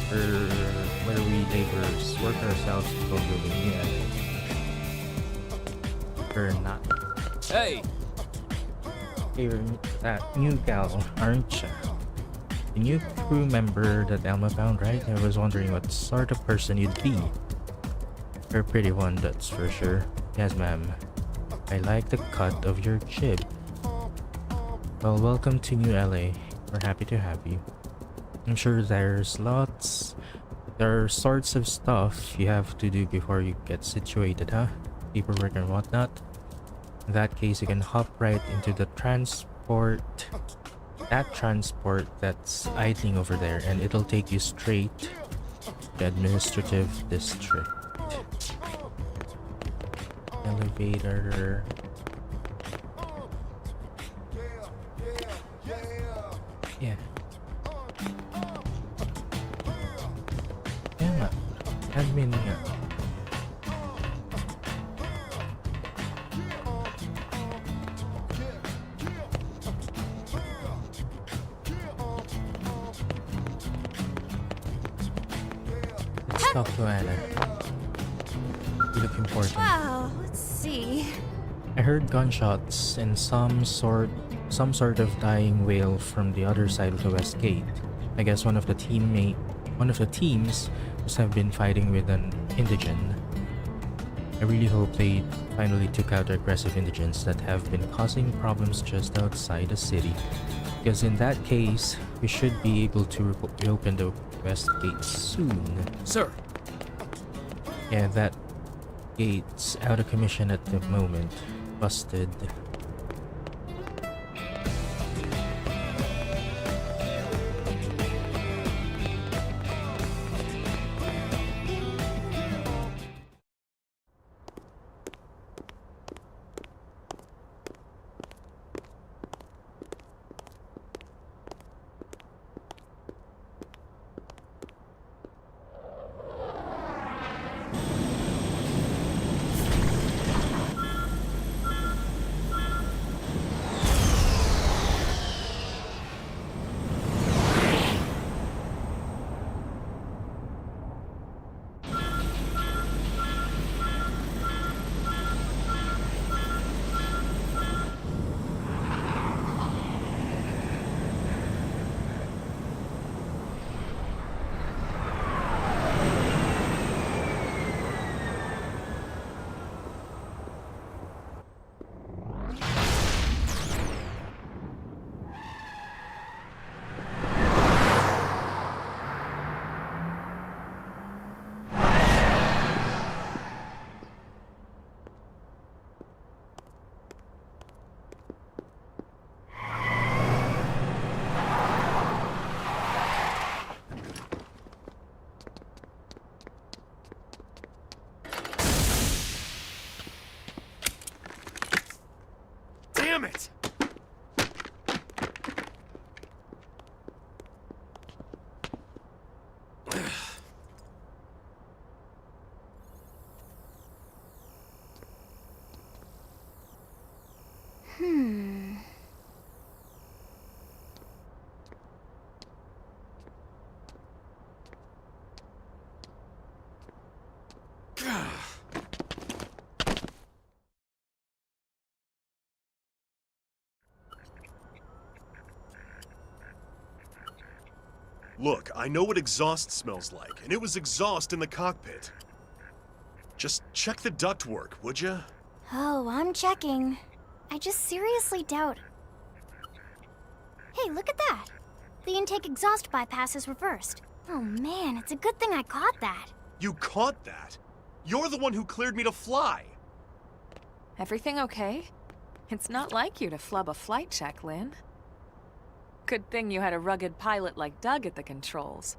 where we laborers work ourselves to go building Or not. Hey! You're that new gal, aren't you? The new crew member that Elma found, right? I was wondering what sort of person you'd be. You're a pretty one, that's for sure. Yes, ma'am. I like the cut of your jib. Well, welcome to New LA. We're happy to have you. I'm sure there are sorts of stuff you have to do before you get situated, huh? Paperwork and whatnot. In that case, you can hop right into the transport that's idling over there, and it'll take you straight to the administrative district. Elevator. Yeah. Yeah nga. Admin nga. Let's talk to Anna. You look important. Wow, let's see. I heard gunshots and some sort of dying wail from the other side of the west gate. I guess one of the teams must have been fighting with an indigene. I really hope they finally took out the aggressive indigents that have been causing problems just outside the city. Because in that case, we should be able to reopen the west gate soon. Sir, Yeah, that gate's out of commission at the moment. Busted. damn it! Look, I know what exhaust smells like, and it was exhaust in the cockpit. Just check the ductwork, would ya? Oh, I'm checking. I just seriously doubt. Hey, look at that! The intake exhaust bypass is reversed. Oh man, it's a good thing I caught that. You caught that? You're the one who cleared me to fly! Everything okay? It's not like you to flub a flight check, Lynn. Good thing you had a rugged pilot like Doug at the controls.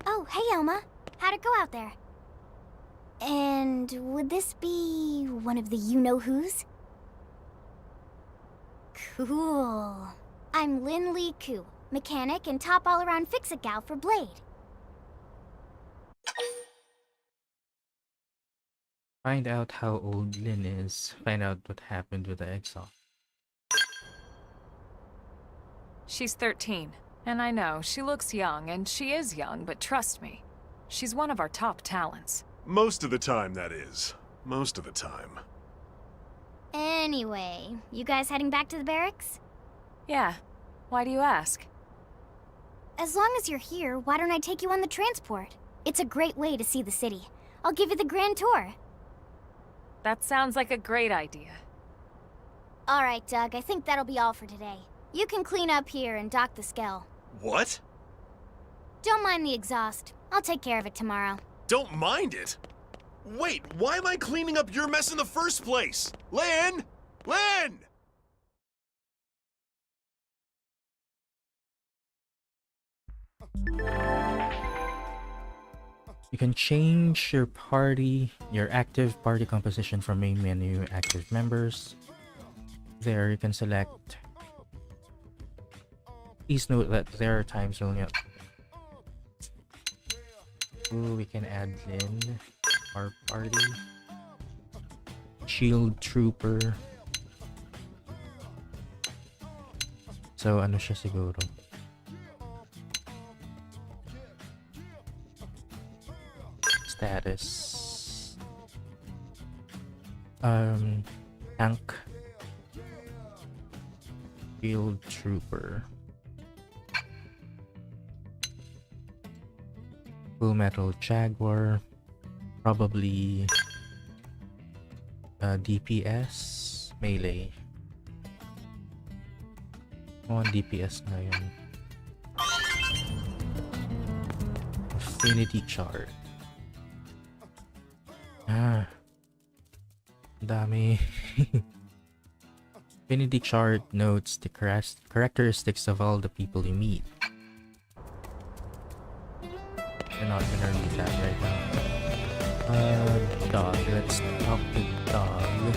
Oh, hey Elma. How'd it go out there? And would this be one of the you-know-whos? Cool. I'm Lynn Lee Koo, mechanic and top all-around fix-it gal for Blade. Find out how old Lynn is. Find out what happened with the exhaust. She's 13, and I know, she looks young, and she is young, but trust me, she's one of our top talents. Most of the time, that is. Most of the time. Anyway, you guys heading back to the barracks? Yeah. Why do you ask? As long as you're here, why don't I take you on the transport? It's a great way to see the city. I'll give you the grand tour. That sounds like a great idea. All right, Doug, I think that'll be all for today. You can clean up here and dock the Skell. What? Don't mind the exhaust. I'll take care of it tomorrow. Don't mind it? Wait, why am I cleaning up your mess in the first place? Lynn! Lynn! You can change your active party composition from main menu active members. There you can select. Please note that there are times only. Ooh, we can add Lynn to our party. Shield Trooper. So ano siya siguro? Status. Tank. Field Trooper. Full Metal Jaguar. Probably DPS melee. On DPS na yun. Affinity chart. Dami. Affinity chart notes the characteristics of all the people you meet. We're not gonna read that right now. Dog. Let's talk to Dog.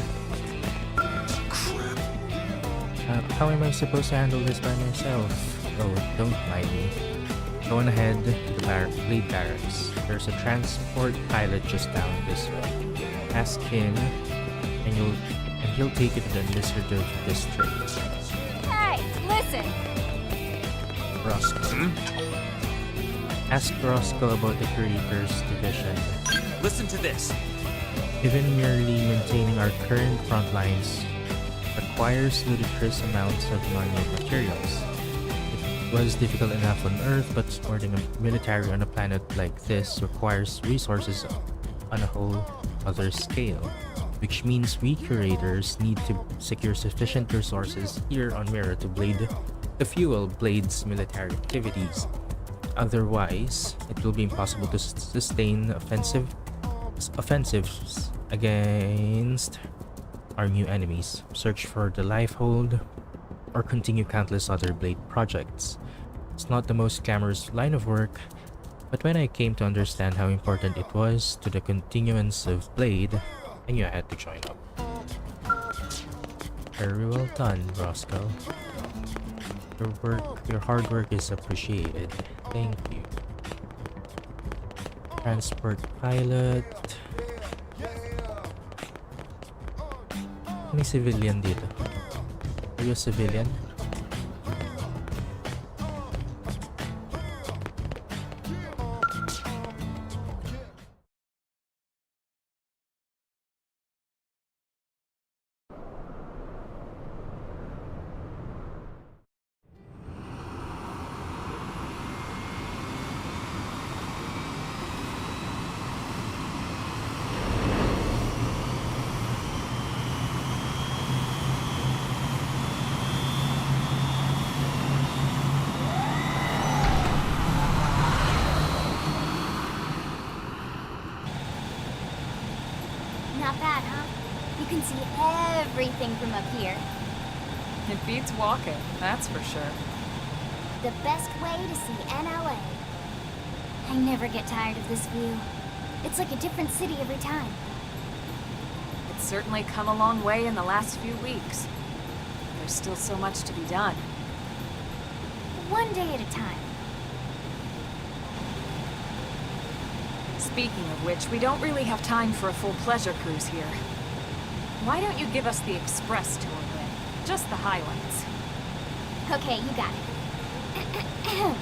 Crap. How am I supposed to handle this by myself? Oh, don't mind me. Go on ahead to the Blade Barracks. There's a transport pilot just down this way. Ask him, and he'll take you to the administrative district. Hey, listen! Roscoe. Ask Roscoe about the Creepers division. Listen to this. Even merely maintaining our current front lines requires ludicrous amounts of money and materials. It was difficult enough on Earth, but supporting a military on a planet like this requires resources on a whole other scale, which means we curators need to secure sufficient resources here on Mirror to fuel Blade's military activities. Otherwise, it will be impossible to sustain offensives against our new enemies, search for the Lifehold, or continue countless other Blade projects. It's not the most glamorous line of work, but when I came to understand how important it was to the continuance of Blade, I knew I had to join up. Very well done, Roscoe. Your hard work is appreciated. Thank you. Transport pilot. May civilian dito. Are you a civilian? Not bad, huh? You can see everything from up here. It beats walking, that's for sure. The best way to see NLA. I never get tired of this view. It's like a different city every time. It's certainly come a long way in the last few weeks. There's still so much to be done. One day at a time. Speaking of which, we don't really have time for a full pleasure cruise here. Why don't you give us the express tour then? Just the highlights. Okay, you got it.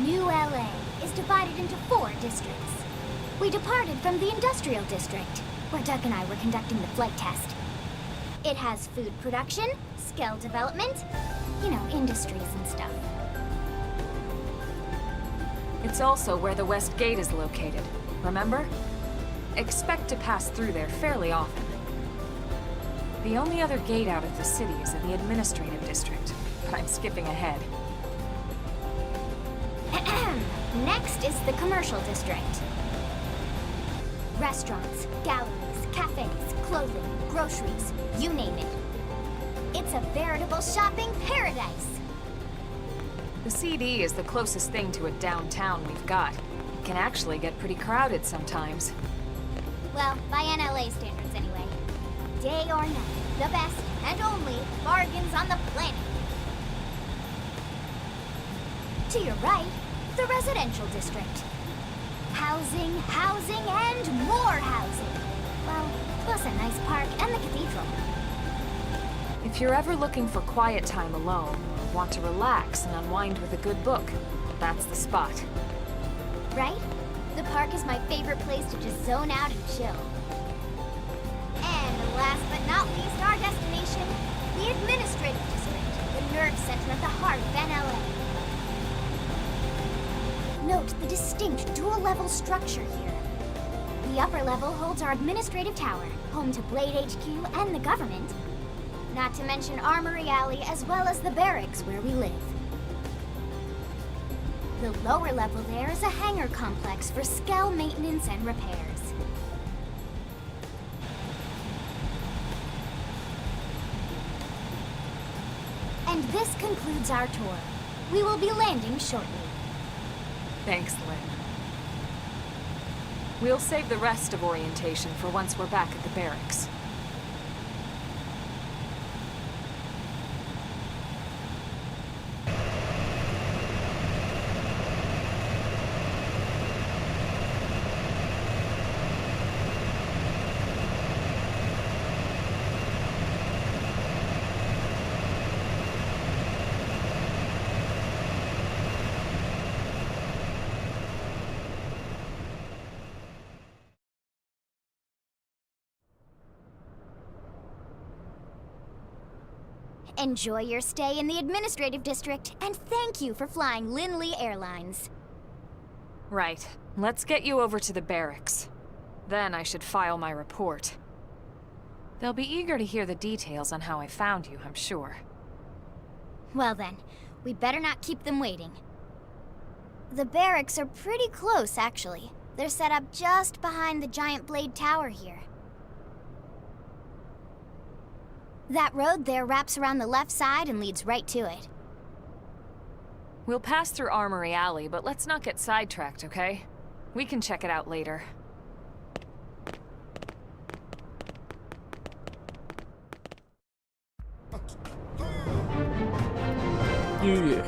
New LA is divided into 4 districts. We departed from the industrial district, where Doug and I were conducting the flight test. It has food production, skill development, you know, industries and stuff. It's also where the West Gate is located, remember? Expect to pass through there fairly often. The only other gate out of the city is in the administrative district, but I'm skipping ahead. Next is the commercial district. Restaurants, galleries, cafes, clothing, groceries, you name it. It's a veritable shopping paradise. The CD is the closest thing to a downtown we've got. It can actually get pretty crowded sometimes. Well, by NLA standards anyway. Day or night, the best and only bargains on the planet. To your right, the residential district. Housing, housing, and more housing. Well, plus a nice park and the cathedral. If you're ever looking for quiet time alone, or want to relax and unwind with a good book, that's the spot. Right? The park is my favorite place to just zone out and chill. And last but not least, our destination, the administrative district, the nerve center at the heart of NLA. Note the distinct dual-level structure here. The upper level holds our administrative tower, home to Blade HQ and the government. Not to mention Armory Alley, as well as the barracks where we live. The lower level there is a hangar complex for Skell maintenance and repairs. And this concludes our tour. We will be landing shortly. Thanks, Lynn. We'll save the rest of orientation for once we're back at the barracks. Enjoy your stay in the administrative district, and thank you for flying Linley Airlines. Right. Let's get you over to the barracks. Then I should file my report. They'll be eager to hear the details on how I found you, I'm sure. Well then, we better not keep them waiting. The barracks are pretty close, actually. They're set up just behind the giant blade tower here. That road there wraps around the left side and leads right to it. We'll pass through Armory Alley, but let's not get sidetracked, okay? We can check it out later. Yeah.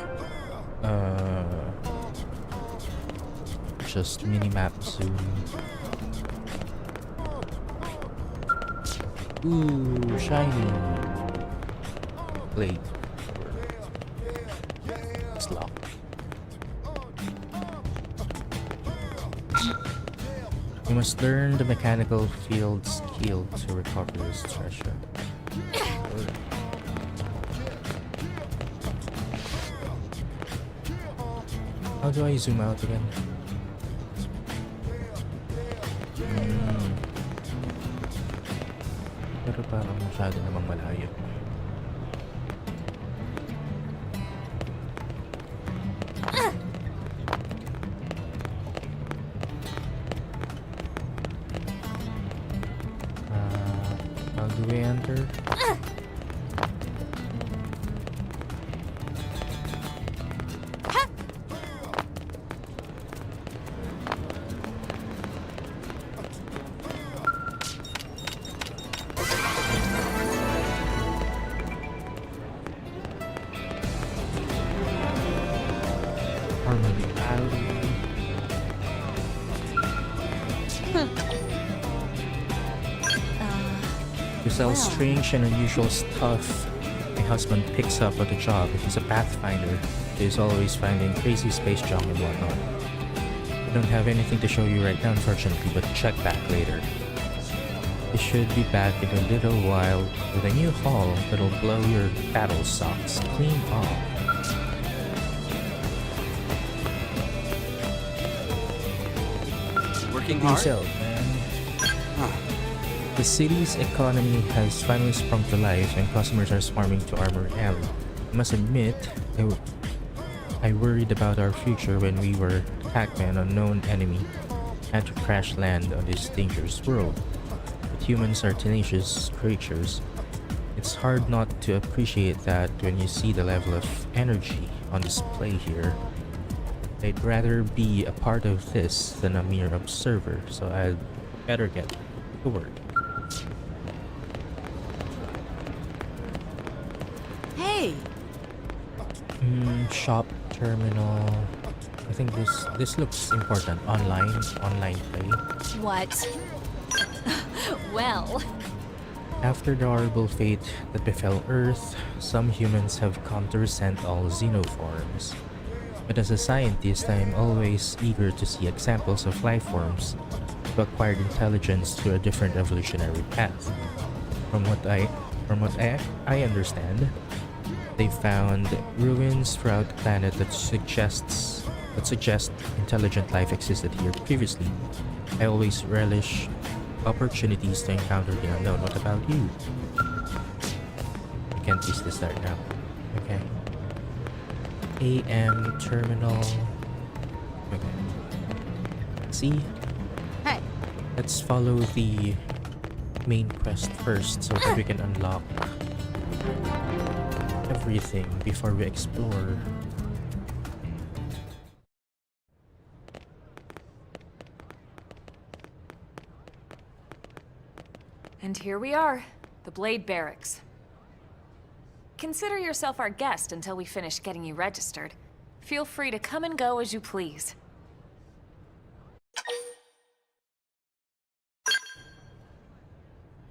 Just mini-map soon. Ooh, shiny. Blade. It's locked. You must learn the mechanical field skill to recover this treasure. How do I zoom out again? Pero parang masyado namang malayo. How do we enter? To sell strange and unusual stuff my husband picks up at the job. He's a pathfinder. He's always finding crazy space junk and whatnot. I don't have anything to show you right now, unfortunately, but check back later. He should be back in a little while with a new haul that'll blow your battle socks clean off. working Check hard? yourself, man. The city's economy has finally sprung to life and customers are swarming to Armory Alley. I must admit, I worried about our future when we were attacked by an unknown enemy and to crash land on this dangerous world. But humans are tenacious creatures. It's hard not to appreciate that when you see the level of energy on display here. I'd rather be a part of this than a mere observer, so I'd better get to work. Hey! Shop terminal. I think this looks important. Online play. What? Well, After the horrible fate that befell Earth, some humans have come to resent all xenoforms. But as a scientist, I am always eager to see examples of life forms who acquired intelligence through a different evolutionary path. From what I understand, they found ruins throughout the planet that suggest intelligent life existed here previously. I always relish opportunities to encounter the unknown. What about you? I can't use this right now. Okay. AM terminal. Okay. See? hey, Let's follow the main quest first so that we can unlock everything before we explore. And here we are, the Blade Barracks. Consider yourself our guest until we finish getting you registered. Feel free to come and go as you please.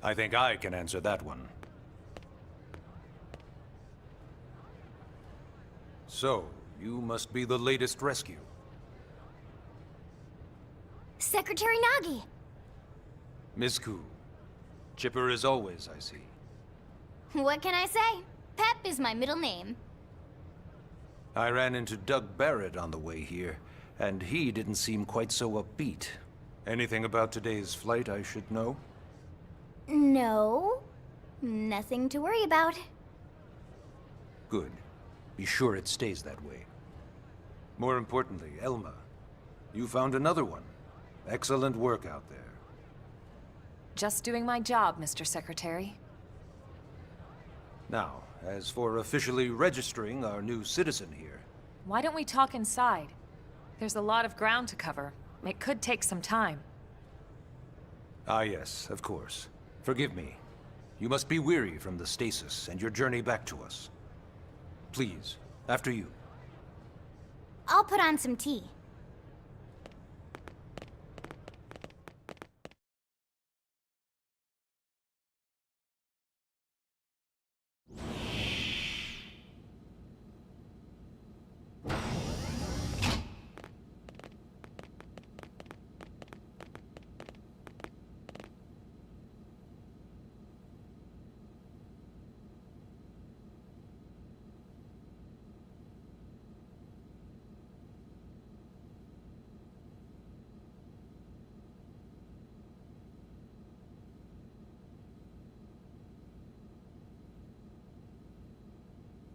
I think I can answer that one. So, you must be the latest rescue. Secretary Nagi! Miss Koo. Chipper as always, I see. What can I say? Pep is my middle name. I ran into Doug Barrett on the way here, and he didn't seem quite so upbeat. Anything about today's flight I should know? No, nothing to worry about. Good. Be sure it stays that way. More importantly, Elma, you found another one. Excellent work out there. Just doing my job, Mr. Secretary. Now, as for officially registering our new citizen here, Why don't we talk inside? There's a lot of ground to cover. It could take some time. ah yes, of course. Forgive me. You must be weary from the stasis and your journey back to us. Please, after you. I'll put on some tea.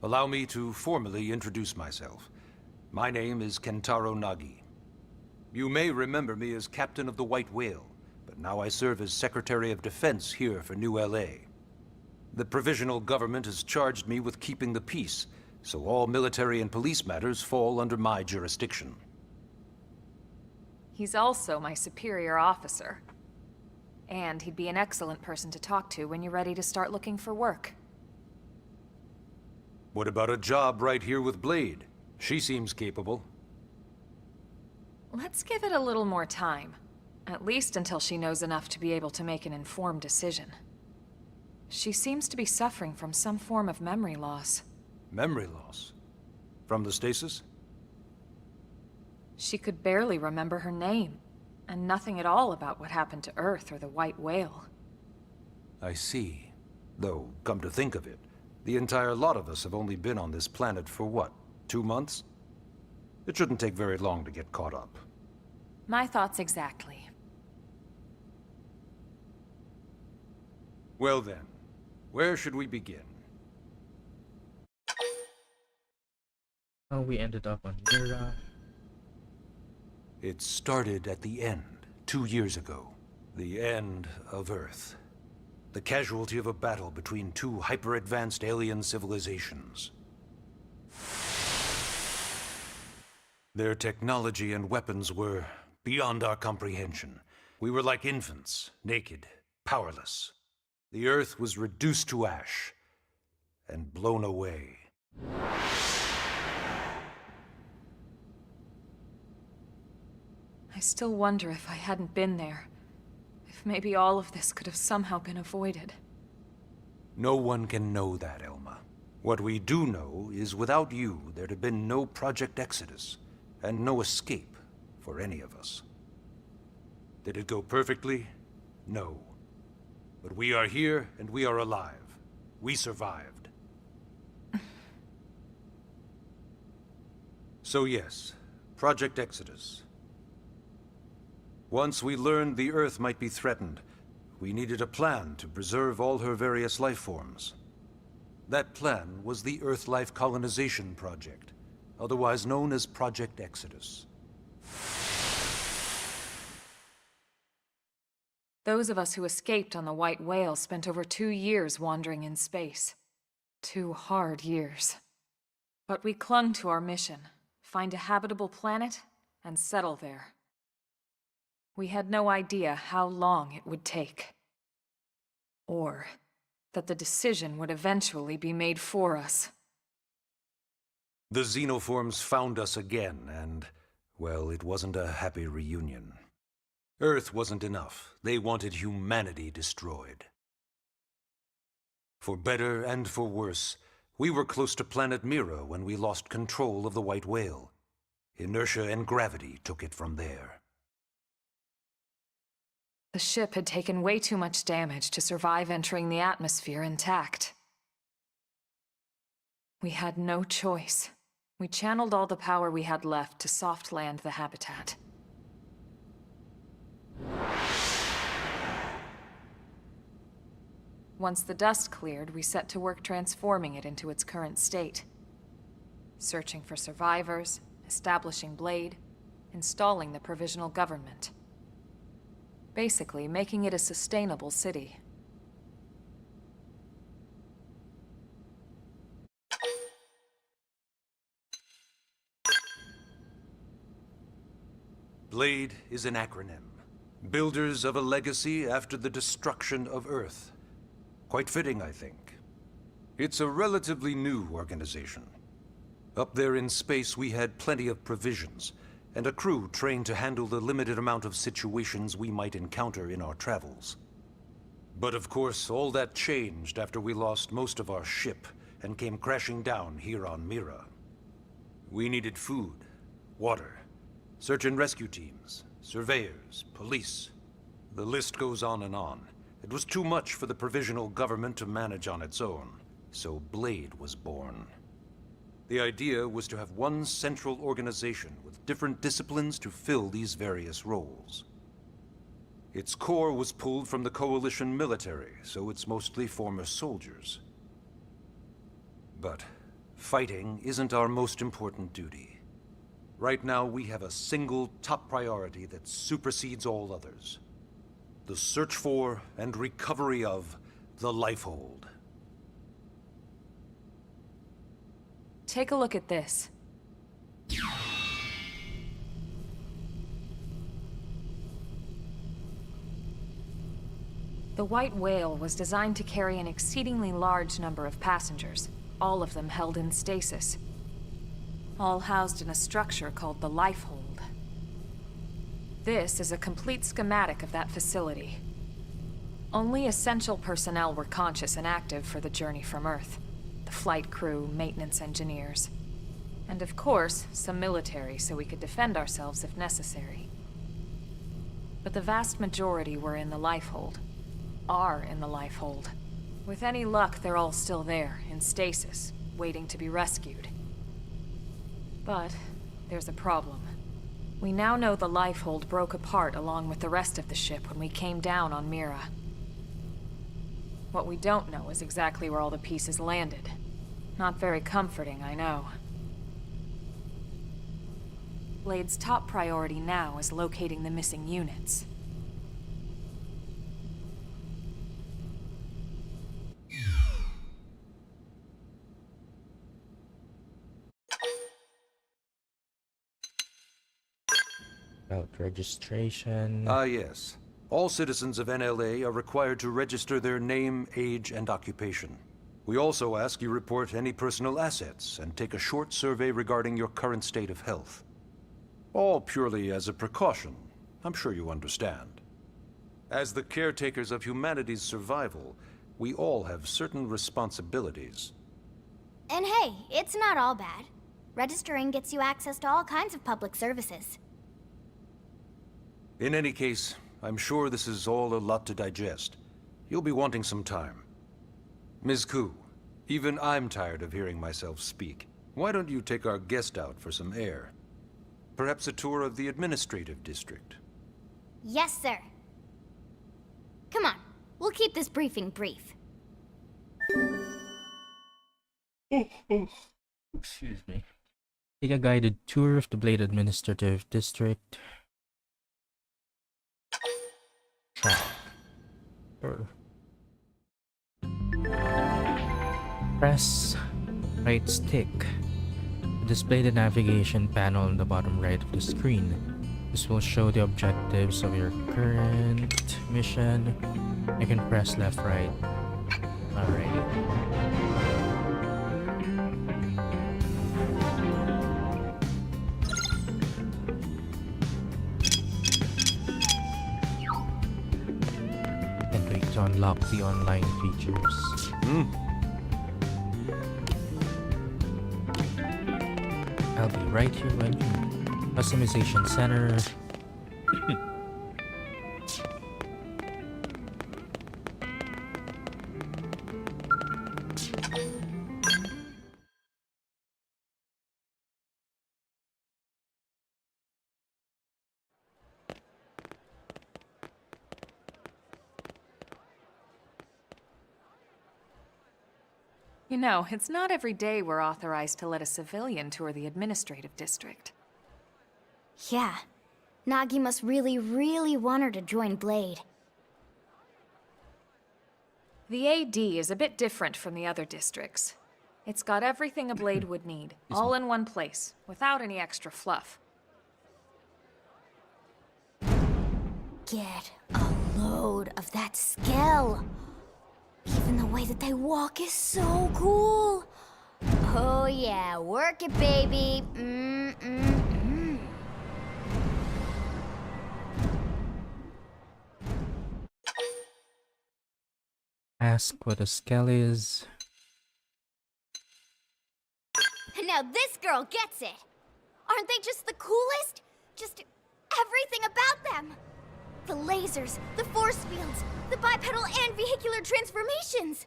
Allow me to formally introduce myself. My name is Kentaro Nagi. You may remember me as Captain of the White Whale, but now I serve as Secretary of Defense here for New LA. The provisional government has charged me with keeping the peace, so all military and police matters fall under my jurisdiction. He's also my superior officer. And he'd be an excellent person to talk to when you're ready to start looking for work. What about a job right here with Blade? She seems capable. Let's give it a little more time. At least until she knows enough to be able to make an informed decision. She seems to be suffering from some form of memory loss. Memory loss? From the stasis? She could barely remember her name, and nothing at all about what happened to Earth or the White Whale. I see. Though, come to think of it, the entire lot of us have only been on this planet for what, 2 months? It shouldn't take very long to get caught up. My thoughts exactly. Well then, where should we begin? How we ended up on Mira. It started at the end, 2 years ago. The end of Earth. The casualty of a battle between two hyper-advanced alien civilizations. Their technology and weapons were beyond our comprehension. We were like infants, naked, powerless. The Earth was reduced to ash and blown away. I still wonder if I hadn't been there. If maybe all of this could have somehow been avoided. No one can know that, Elma. What we do know is without you, there'd have been no Project Exodus, and no escape for any of us. Did it go perfectly? No. But we are here, and we are alive. We survived. So yes, Project Exodus. Once we learned the Earth might be threatened, we needed a plan to preserve all her various life forms. That plan was the Earth Life Colonization Project, otherwise known as Project Exodus. Those of us who escaped on the White Whale spent over 2 years wandering in space. 2 hard years. But we clung to our mission, find a habitable planet, and settle there. We had no idea how long it would take. Or that the decision would eventually be made for us. The xenoforms found us again, and, well, it wasn't a happy reunion. Earth wasn't enough. They wanted humanity destroyed. For better and for worse, we were close to planet Mira when we lost control of the White Whale. Inertia and gravity took it from there. The ship had taken way too much damage to survive entering the atmosphere intact. We had no choice. We channeled all the power we had left to soft land the habitat. Once the dust cleared, we set to work transforming it into its current state. Searching for survivors, establishing Blade, installing the provisional government. Basically, making it a sustainable city. Blade is an acronym. Builders of a legacy after the destruction of Earth. Quite fitting, I think. It's a relatively new organization. Up there in space, we had plenty of provisions, and a crew trained to handle the limited amount of situations we might encounter in our travels. But of course, all that changed after we lost most of our ship and came crashing down here on Mira. We needed food, water, search and rescue teams, surveyors, police. The list goes on and on. It was too much for the provisional government to manage on its own, so Blade was born. The idea was to have one central organization with different disciplines to fill these various roles. Its core was pulled from the Coalition military, so it's mostly former soldiers. But fighting isn't our most important duty. Right now, we have a single top priority that supersedes all others. The search for and recovery of the Lifehold. Take a look at this. The White Whale was designed to carry an exceedingly large number of passengers, all of them held in stasis. All housed in a structure called the Lifehold. This is a complete schematic of that facility. Only essential personnel were conscious and active for the journey from Earth. The flight crew, maintenance engineers. And of course, some military so we could defend ourselves if necessary. But the vast majority were in the Lifehold. Are in the Lifehold. With any luck, they're all still there, in stasis, waiting to be rescued. But there's a problem. We now know the Lifehold broke apart along with the rest of the ship when we came down on Mira. What we don't know is exactly where all the pieces landed. Not very comforting, I know. Blade's top priority now is locating the missing units. About registration. Yes. All citizens of NLA are required to register their name, age, and occupation. We also ask you report any personal assets and take a short survey regarding your current state of health. All purely as a precaution. I'm sure you understand. As the caretakers of humanity's survival, we all have certain responsibilities. And hey, it's not all bad. Registering gets you access to all kinds of public services. In any case, I'm sure this is all a lot to digest. You'll be wanting some time. Ms. Koo, even I'm tired of hearing myself speak. Why don't you take our guest out for some air? Perhaps a tour of the administrative district. Yes, sir. Come on, we'll keep this briefing brief. Excuse me. Take a guided tour of the Blade Administrative District. Track. Sure. Press right stick to display the navigation panel on the bottom right of the screen. This will show the objectives of your current mission. You can press left, right. Alrighty. And wait to unlock the online features. I'll be right here when you customization center. You know, it's not every day we're authorized to let a civilian tour the administrative district. Yeah. Nagi must really, really want her to join Blade. The AD is a bit different from the other districts. It's got everything a Blade would need, all in one place, without any extra fluff. Get a load of that scale. Even the way that they walk is so cool. Oh yeah, work it, baby. Ask what a scale is. Now this girl gets it. Aren't they just the coolest? Just everything about them. The lasers, the force fields, the bipedal and vehicular transformations.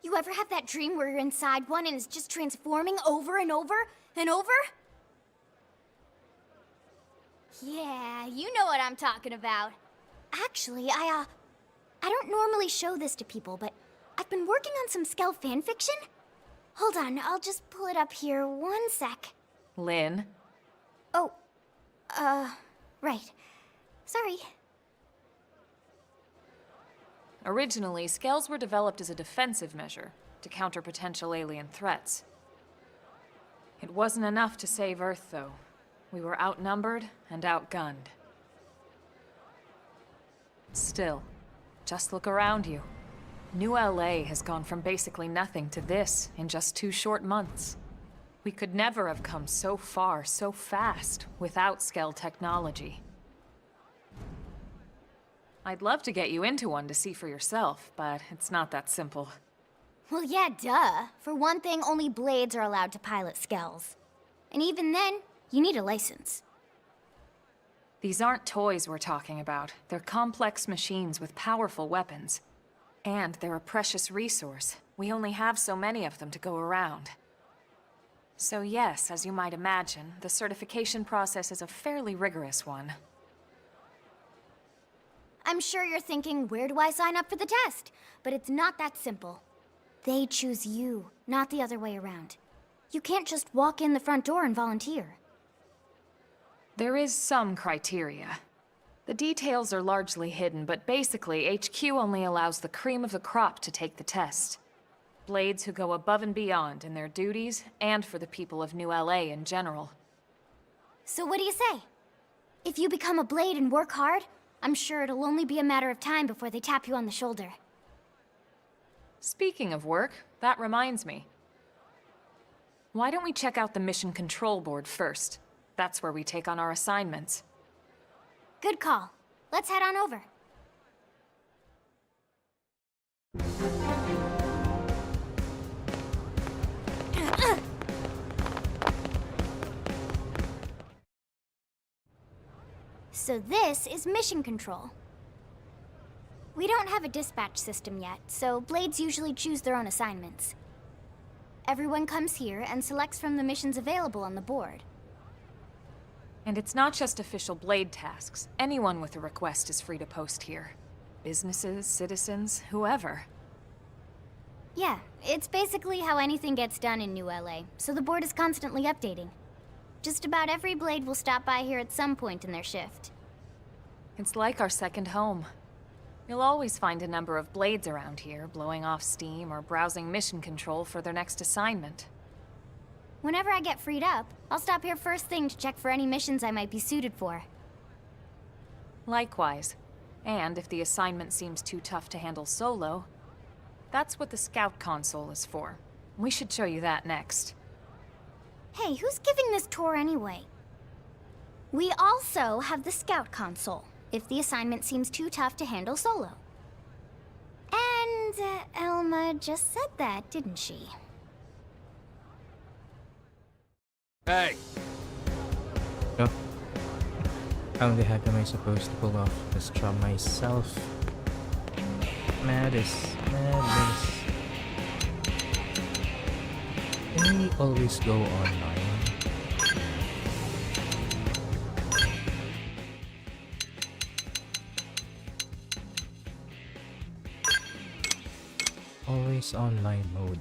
You ever have that dream where you're inside one and it's just transforming over and over and over? Yeah, you know what I'm talking about. Actually, I don't normally show this to people, but I've been working on some Skell fanfiction. Hold on, I'll just pull it up here 1 sec. Lynn? Oh, right. Sorry. Originally, scales were developed as a defensive measure to counter potential alien threats. It wasn't enough to save Earth, though. We were outnumbered and outgunned. Still, just look around you. New LA has gone from basically nothing to this in just 2 short months. We could never have come so far so fast without Skell technology. I'd love to get you into one to see for yourself, but it's not that simple. Well, yeah, duh. For one thing, only Blades are allowed to pilot Skells. And even then, you need a license. These aren't toys we're talking about. They're complex machines with powerful weapons. And they're a precious resource. We only have so many of them to go around. So yes, as you might imagine, the certification process is a fairly rigorous one. I'm sure you're thinking, where do I sign up for the test? But it's not that simple. They choose you, not the other way around. You can't just walk in the front door and volunteer. There is some criteria. The details are largely hidden, but basically, HQ only allows the cream of the crop to take the test. Blades who go above and beyond in their duties, and for the people of New LA in general. So what do you say? If you become a Blade and work hard, I'm sure it'll only be a matter of time before they tap you on the shoulder. Speaking of work, that reminds me. Why don't we check out the Mission Control Board first? That's where we take on our assignments. Good call. Let's head on over. So this is Mission Control. We don't have a dispatch system yet, so Blades usually choose their own assignments. Everyone comes here and selects from the missions available on the board. And it's not just official Blade tasks. Anyone with a request is free to post here. Businesses, citizens, whoever. Yeah, it's basically how anything gets done in New LA, so the board is constantly updating. Just about every Blade will stop by here at some point in their shift. It's like our second home. You'll always find a number of Blades around here, blowing off steam or browsing mission control for their next assignment. Whenever I get freed up, I'll stop here first thing to check for any missions I might be suited for. Likewise. And if the assignment seems too tough to handle solo, that's what the Scout Console is for. We should show you that next. Hey, who's giving this tour anyway? We also have the Scout Console, if the assignment seems too tough to handle solo. And Elma just said that, didn't she? Hey! Oh. How the heck am I supposed to pull off this job myself? Madness. Can we always go online? Always online mode.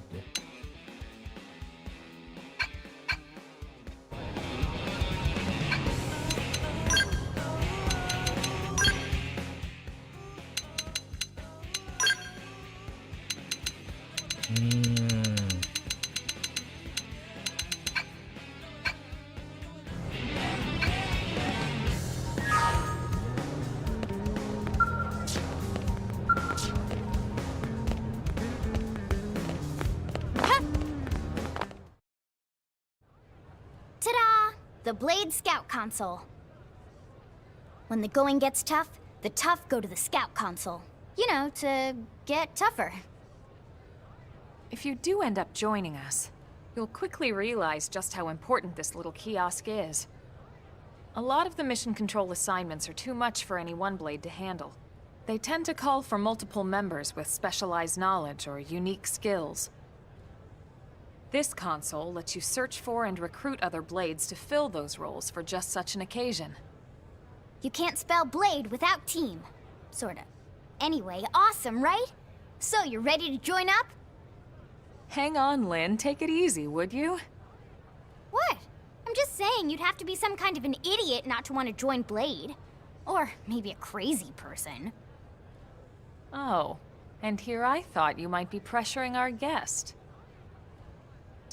Ta-da! The Blade Scout Console. When the going gets tough, the tough go to the Scout Console. You know, to get tougher. If you do end up joining us, you'll quickly realize just how important this little kiosk is. A lot of the mission control assignments are too much for any one Blade to handle. They tend to call for multiple members with specialized knowledge or unique skills. This console lets you search for and recruit other Blades to fill those roles for just such an occasion. You can't spell Blade without team. Sorta. Anyway, awesome, right? So, you're ready to join up? Hang on, Lynn. Take it easy, would you? What? I'm just saying you'd have to be some kind of an idiot not to want to join Blade. Or maybe a crazy person. Oh, and here I thought you might be pressuring our guest.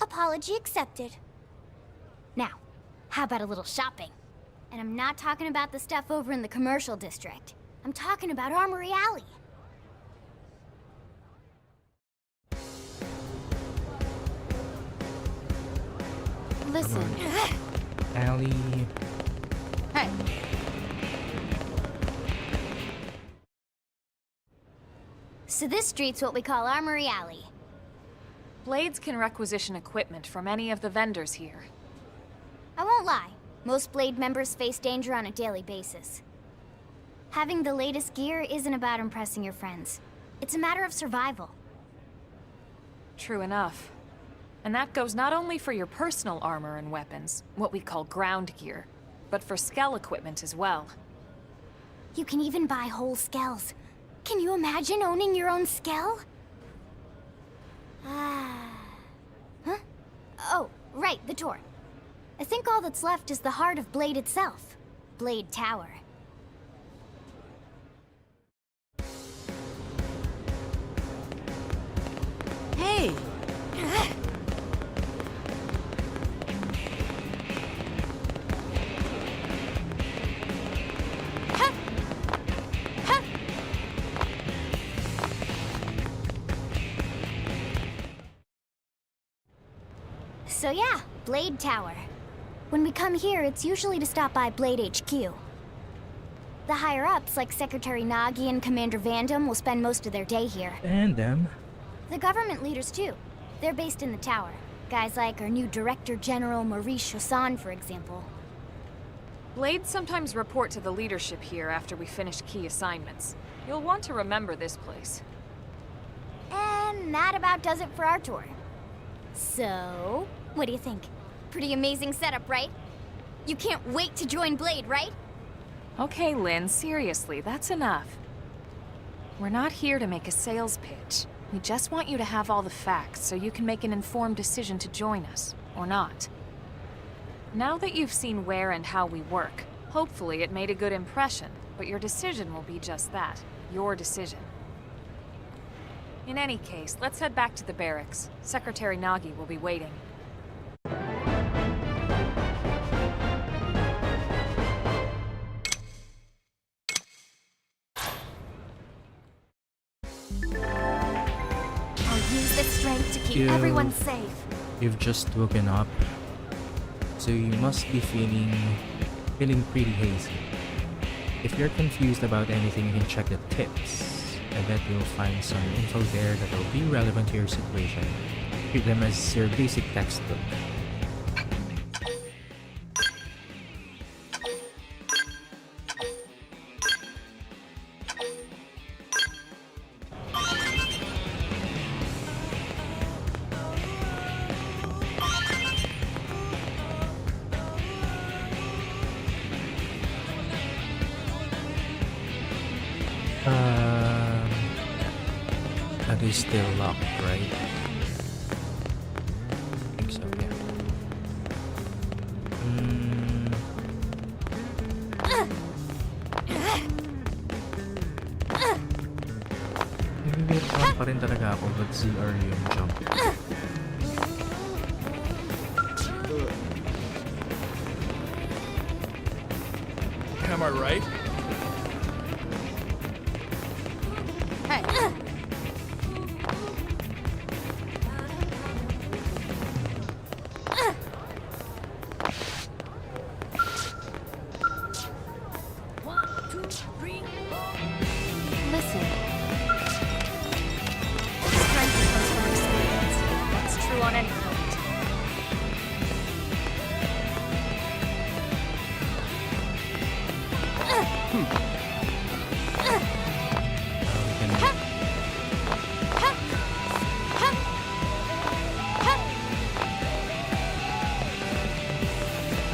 Apology accepted. Now, how about a little shopping? And I'm not talking about the stuff over in the commercial district. I'm talking about Armory Alley. Listen. Alley. Hey. So this street's what we call Armory Alley. Blades can requisition equipment from any of the vendors here. I won't lie, most Blade members face danger on a daily basis. Having the latest gear isn't about impressing your friends. It's a matter of survival. True enough. And that goes not only for your personal armor and weapons, what we call ground gear, but for Skell equipment as well. You can even buy whole skells. Can you imagine owning your own skell? Huh? Oh, right, the door. I think all that's left is the heart of Blade itself. Blade Tower. Hey! So yeah, Blade Tower. When we come here, it's usually to stop by Blade HQ. The higher-ups, like Secretary Nagi and Commander Vandam, will spend most of their day here. And them. The government leaders, too. They're based in the tower. Guys like our new Director General Maurice Chausson, for example. Blades sometimes report to the leadership here after we finish key assignments. You'll want to remember this place. And that about does it for our tour. So, what do you think? Pretty amazing setup, right? You can't wait to join Blade, right? Okay, Lynn, seriously, that's enough. We're not here to make a sales pitch. We just want you to have all the facts so you can make an informed decision to join us, or not. Now that you've seen where and how we work, hopefully it made a good impression, but your decision will be just that, your decision. In any case, let's head back to the barracks. Secretary Nagi will be waiting. I'll use the strength to keep everyone safe. You've just woken up, so you must be feeling pretty hazy. If you're confused about anything, you can check the tips. I bet you'll find some info there that will be relevant to your situation. Treat them as your basic textbook. That is still locked, right? I think so, yeah. Nag-wait pa rin talaga ako, but ZR yung jump. Am I right? Listen. Strength comes from experience. That's true on any front.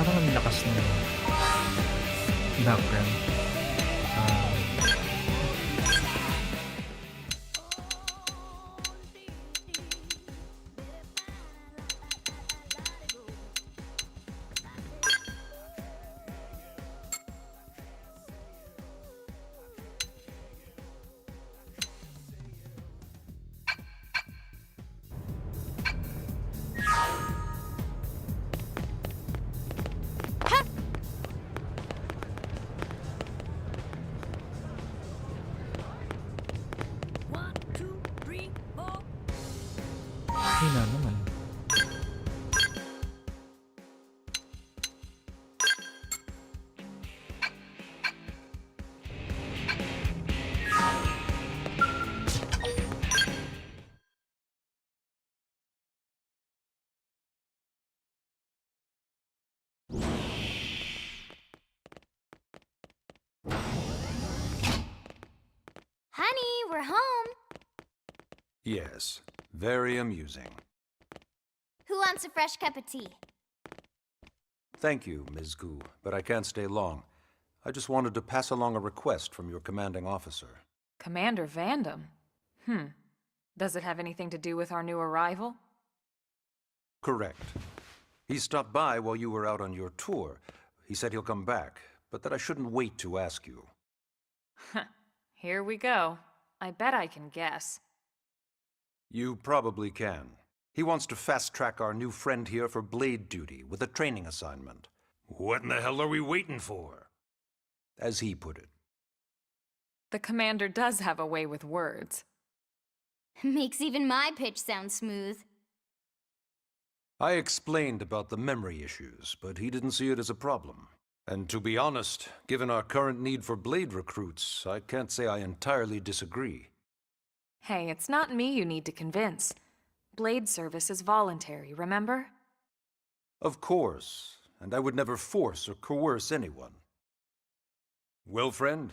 Parang ang lakas ng background. Hina naman. Honey, we're home. Yes, very amusing. Who wants a fresh cup of tea? Thank you, Ms. Gu, but I can't stay long. I just wanted to pass along a request from your commanding officer. Commander Vandam? Does it have anything to do with our new arrival? Correct. He stopped by while you were out on your tour. He said he'll come back, but that I shouldn't wait to ask you. Here we go. I bet I can guess. You probably can. He wants to fast-track our new friend here for blade duty with a training assignment. What in the hell are we waiting for? As he put it. The commander does have a way with words. Makes even my pitch sound smooth. I explained about the memory issues, but he didn't see it as a problem. And to be honest, given our current need for blade recruits, I can't say I entirely disagree. Hey, it's not me you need to convince. Blade service is voluntary, remember? Of course, and I would never force or coerce anyone. Well, friend,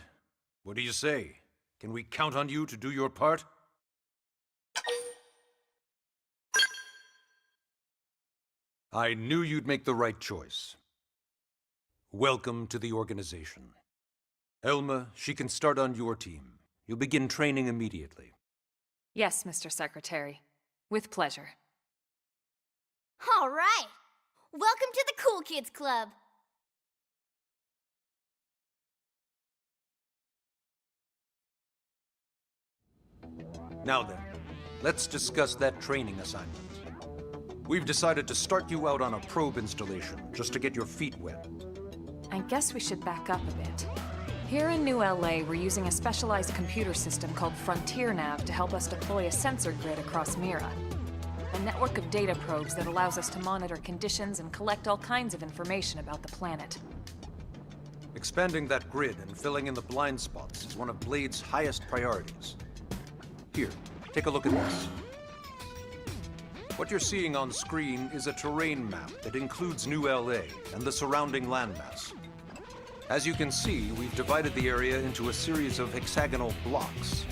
what do you say? Can we count on you to do your part? I knew you'd make the right choice. Welcome to the organization. Elma, she can start on your team. You'll begin training immediately. Yes, Mr. Secretary. With pleasure. All right! Welcome to the Cool Kids Club! Now then, let's discuss that training assignment. We've decided to start you out on a probe installation, just to get your feet wet. I guess we should back up a bit. Here in New LA, we're using a specialized computer system called Frontier Nav to help us deploy a sensor grid across Mira. A network of data probes that allows us to monitor conditions and collect all kinds of information about the planet. Expanding that grid and filling in the blind spots is one of Blade's highest priorities. Here, take a look at this. What you're seeing on screen is a terrain map that includes New LA and the surrounding landmass. As you can see, we've divided the area into a series of hexagonal blocks.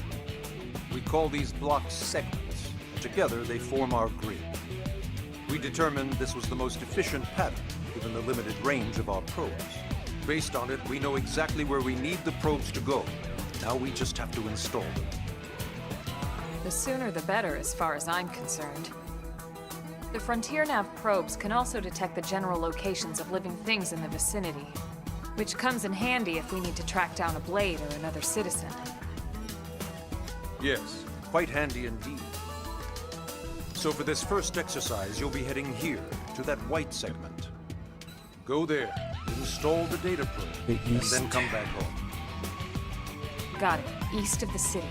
We call these blocks segments. Together, they form our grid. We determined this was the most efficient pattern, given the limited range of our probes. Based on it, we know exactly where we need the probes to go. Now we just have to install them. The sooner the better, as far as I'm concerned. The Frontier Nav probes can also detect the general locations of living things in the vicinity, which comes in handy if we need to track down a blade or another citizen. Yes, quite handy indeed. So for this first exercise, you'll be heading here, to that white segment. Go there, install the data probe, and then come back home. Got it. East of the city.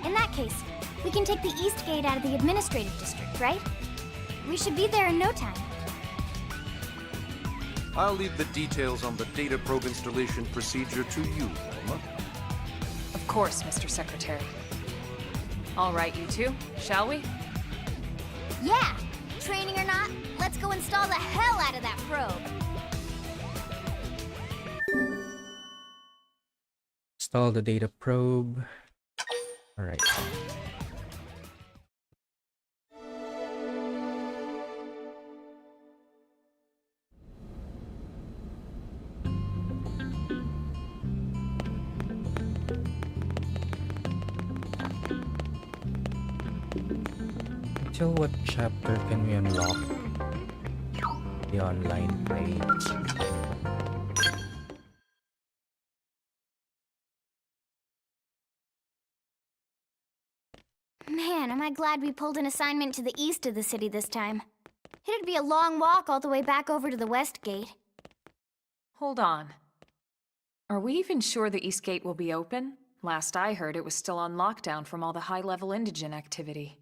In that case, we can take the east gate out of the administrative district, right? We should be there in no time. I'll leave the details on the data probe installation procedure to you, Elma. Of course, Mr. Secretary. All right, you two, shall we? Yeah! Training or not, let's go install the hell out of that probe! Install the data probe. Alright. Till what chapter can we unlock the online page? Man, am I glad we pulled an assignment to the east of the city this time. It'd be a long walk all the way back over to the west gate. Hold on. Are we even sure the East Gate will be open? Last I heard, it was still on lockdown from all the high-level indigent activity.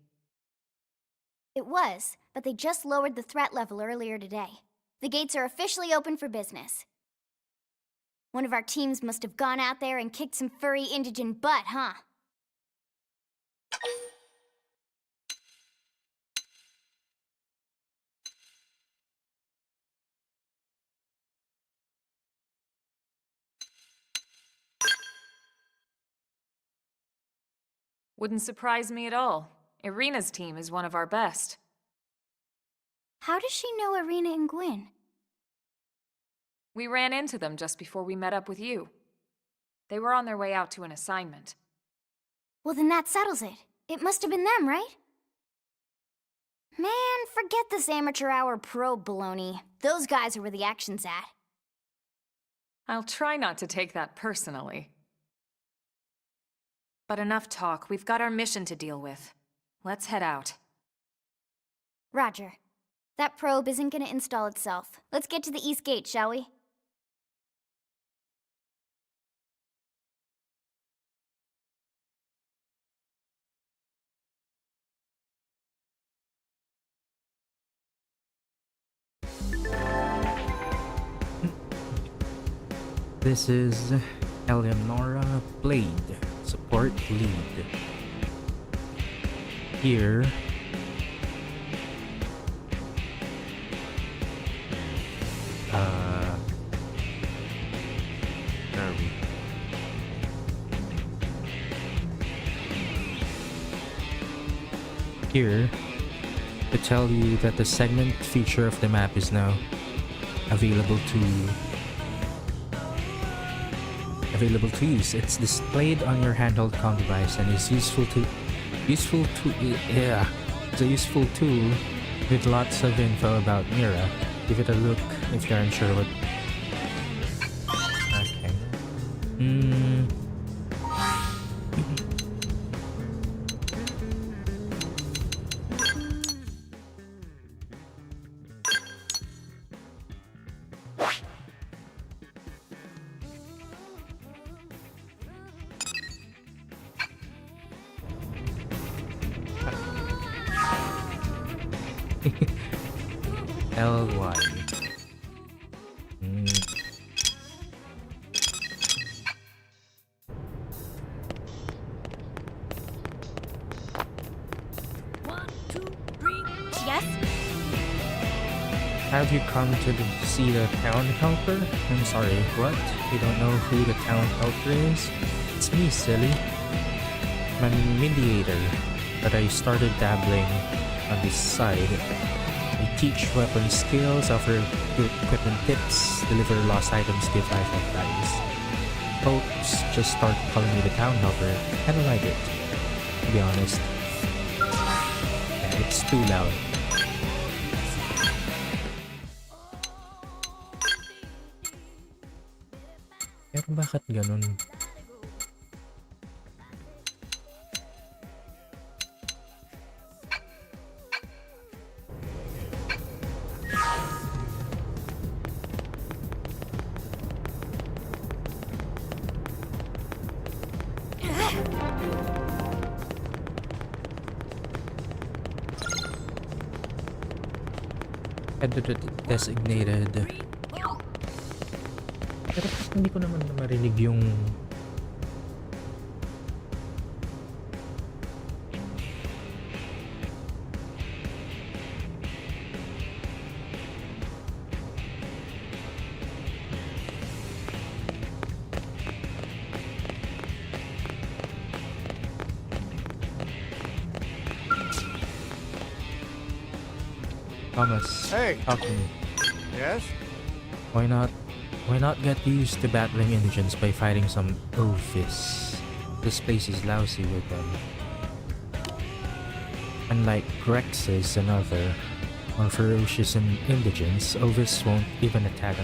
It was, but they just lowered the threat level earlier today. The gates are officially open for business. One of our teams must have gone out there and kicked some furry indigent butt, huh? Wouldn't surprise me at all. Irina's team is one of our best. How does she know Irina and Gwyn? We ran into them just before we met up with you. They were on their way out to an assignment. Well, then that settles it. It must have been them, right? Man, forget this amateur hour probe baloney. Those guys are where the action's at. I'll try not to take that personally. But enough talk. We've got our mission to deal with. Let's head out. Roger. That probe isn't gonna install itself. Let's get to the East Gate, shall we? This is Eleonora Blade, support lead. Here, where are we? Here, to tell you that the segment feature of the map is now available to use. It's displayed on your handheld comm device and is it's a useful tool with lots of info about Mira. Give it a look if you're unsure what. Okay. LY. Yes? Have you come to see the town helper? I'm sorry, what? You don't know who the town helper is? It's me, silly. I'm a mediator, but I started dabbling on this side. I teach weapon skills, offer good equipment tips, deliver lost items, give life advice. Folks just start calling me the town helper. I don't like it, to be honest. Yeah, it's too loud. Pero bakit ganun? Edited designated. Pero hindi ko naman marinig yung Thomas. Hey. Talk to me. Yes? Why not get used to battling indigents by fighting some Ophis? This place is lousy with them. Unlike Grexes and other more ferocious indigents, Ophis won't even attack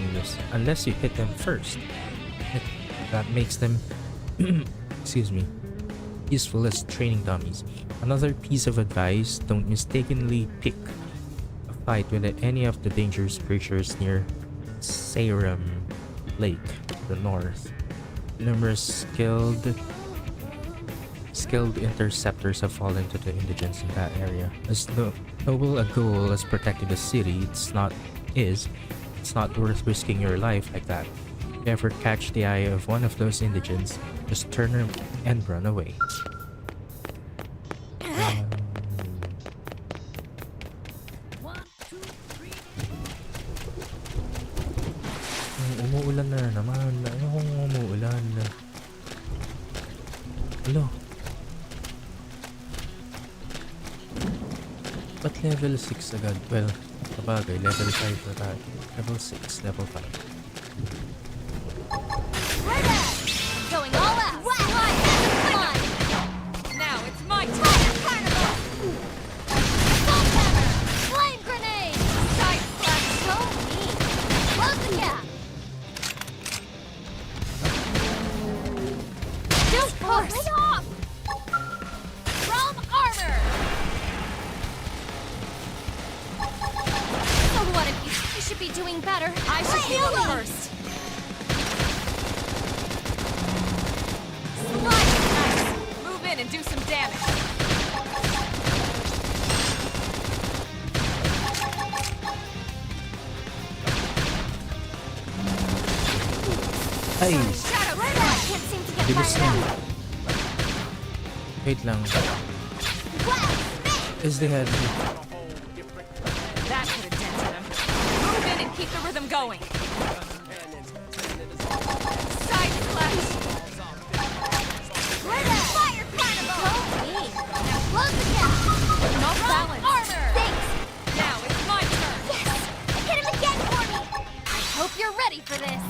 unless you hit them first. That makes them excuse me, useful as training dummies. Another piece of advice, don't mistakenly pick a fight with any of the dangerous creatures near Sarum Lake to the north. Numerous skilled interceptors have fallen to the indigents in that area. As noble a goal as protecting the city it's not worth risking your life like that. If you ever catch the eye of one of those indigents, just turn her and run away. Umuulan na naman. Ano kung umuulan? Hello. Ba't level 6 agad? Well, sabagay, level 5 na tayo. Level 6, level 5. Right at! I'm going all out! Slide! Come on! Now it's my turn! Carnival! Assault hammer! Flame grenade! Side slash so mean! Close the gap! Don't push! Lay off! Realm armor! So what if you should be doing better? I should heal first! Nice. Move in and do some damage. Ay, Shadow Slide can't seem to get bilis fired lang. up. Wait lang. Is the head? That could have dented him. Move in and keep the rhythm going. Side slash. Fire carnival. So mean. Now close the gap. No balance. Armor. Thanks. Now it's my turn. Yes. Hit him again for me. I hope you're ready for this.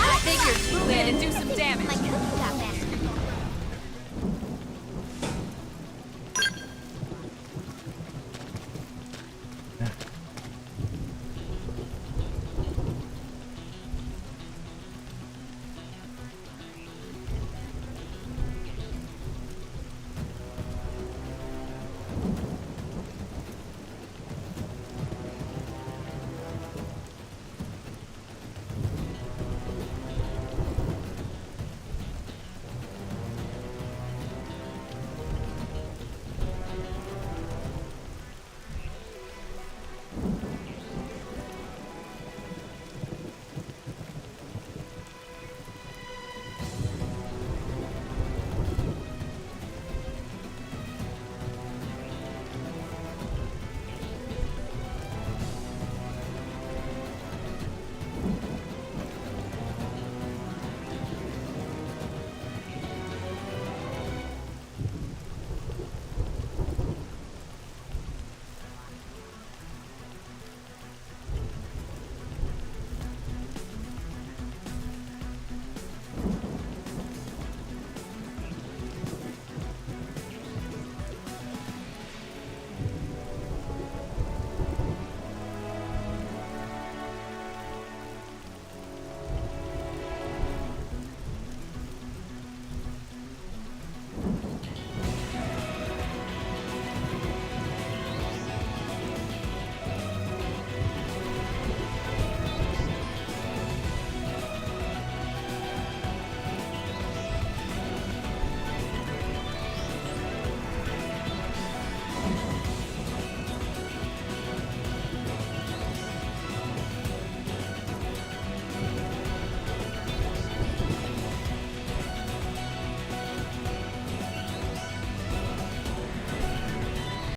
I figured move in and do some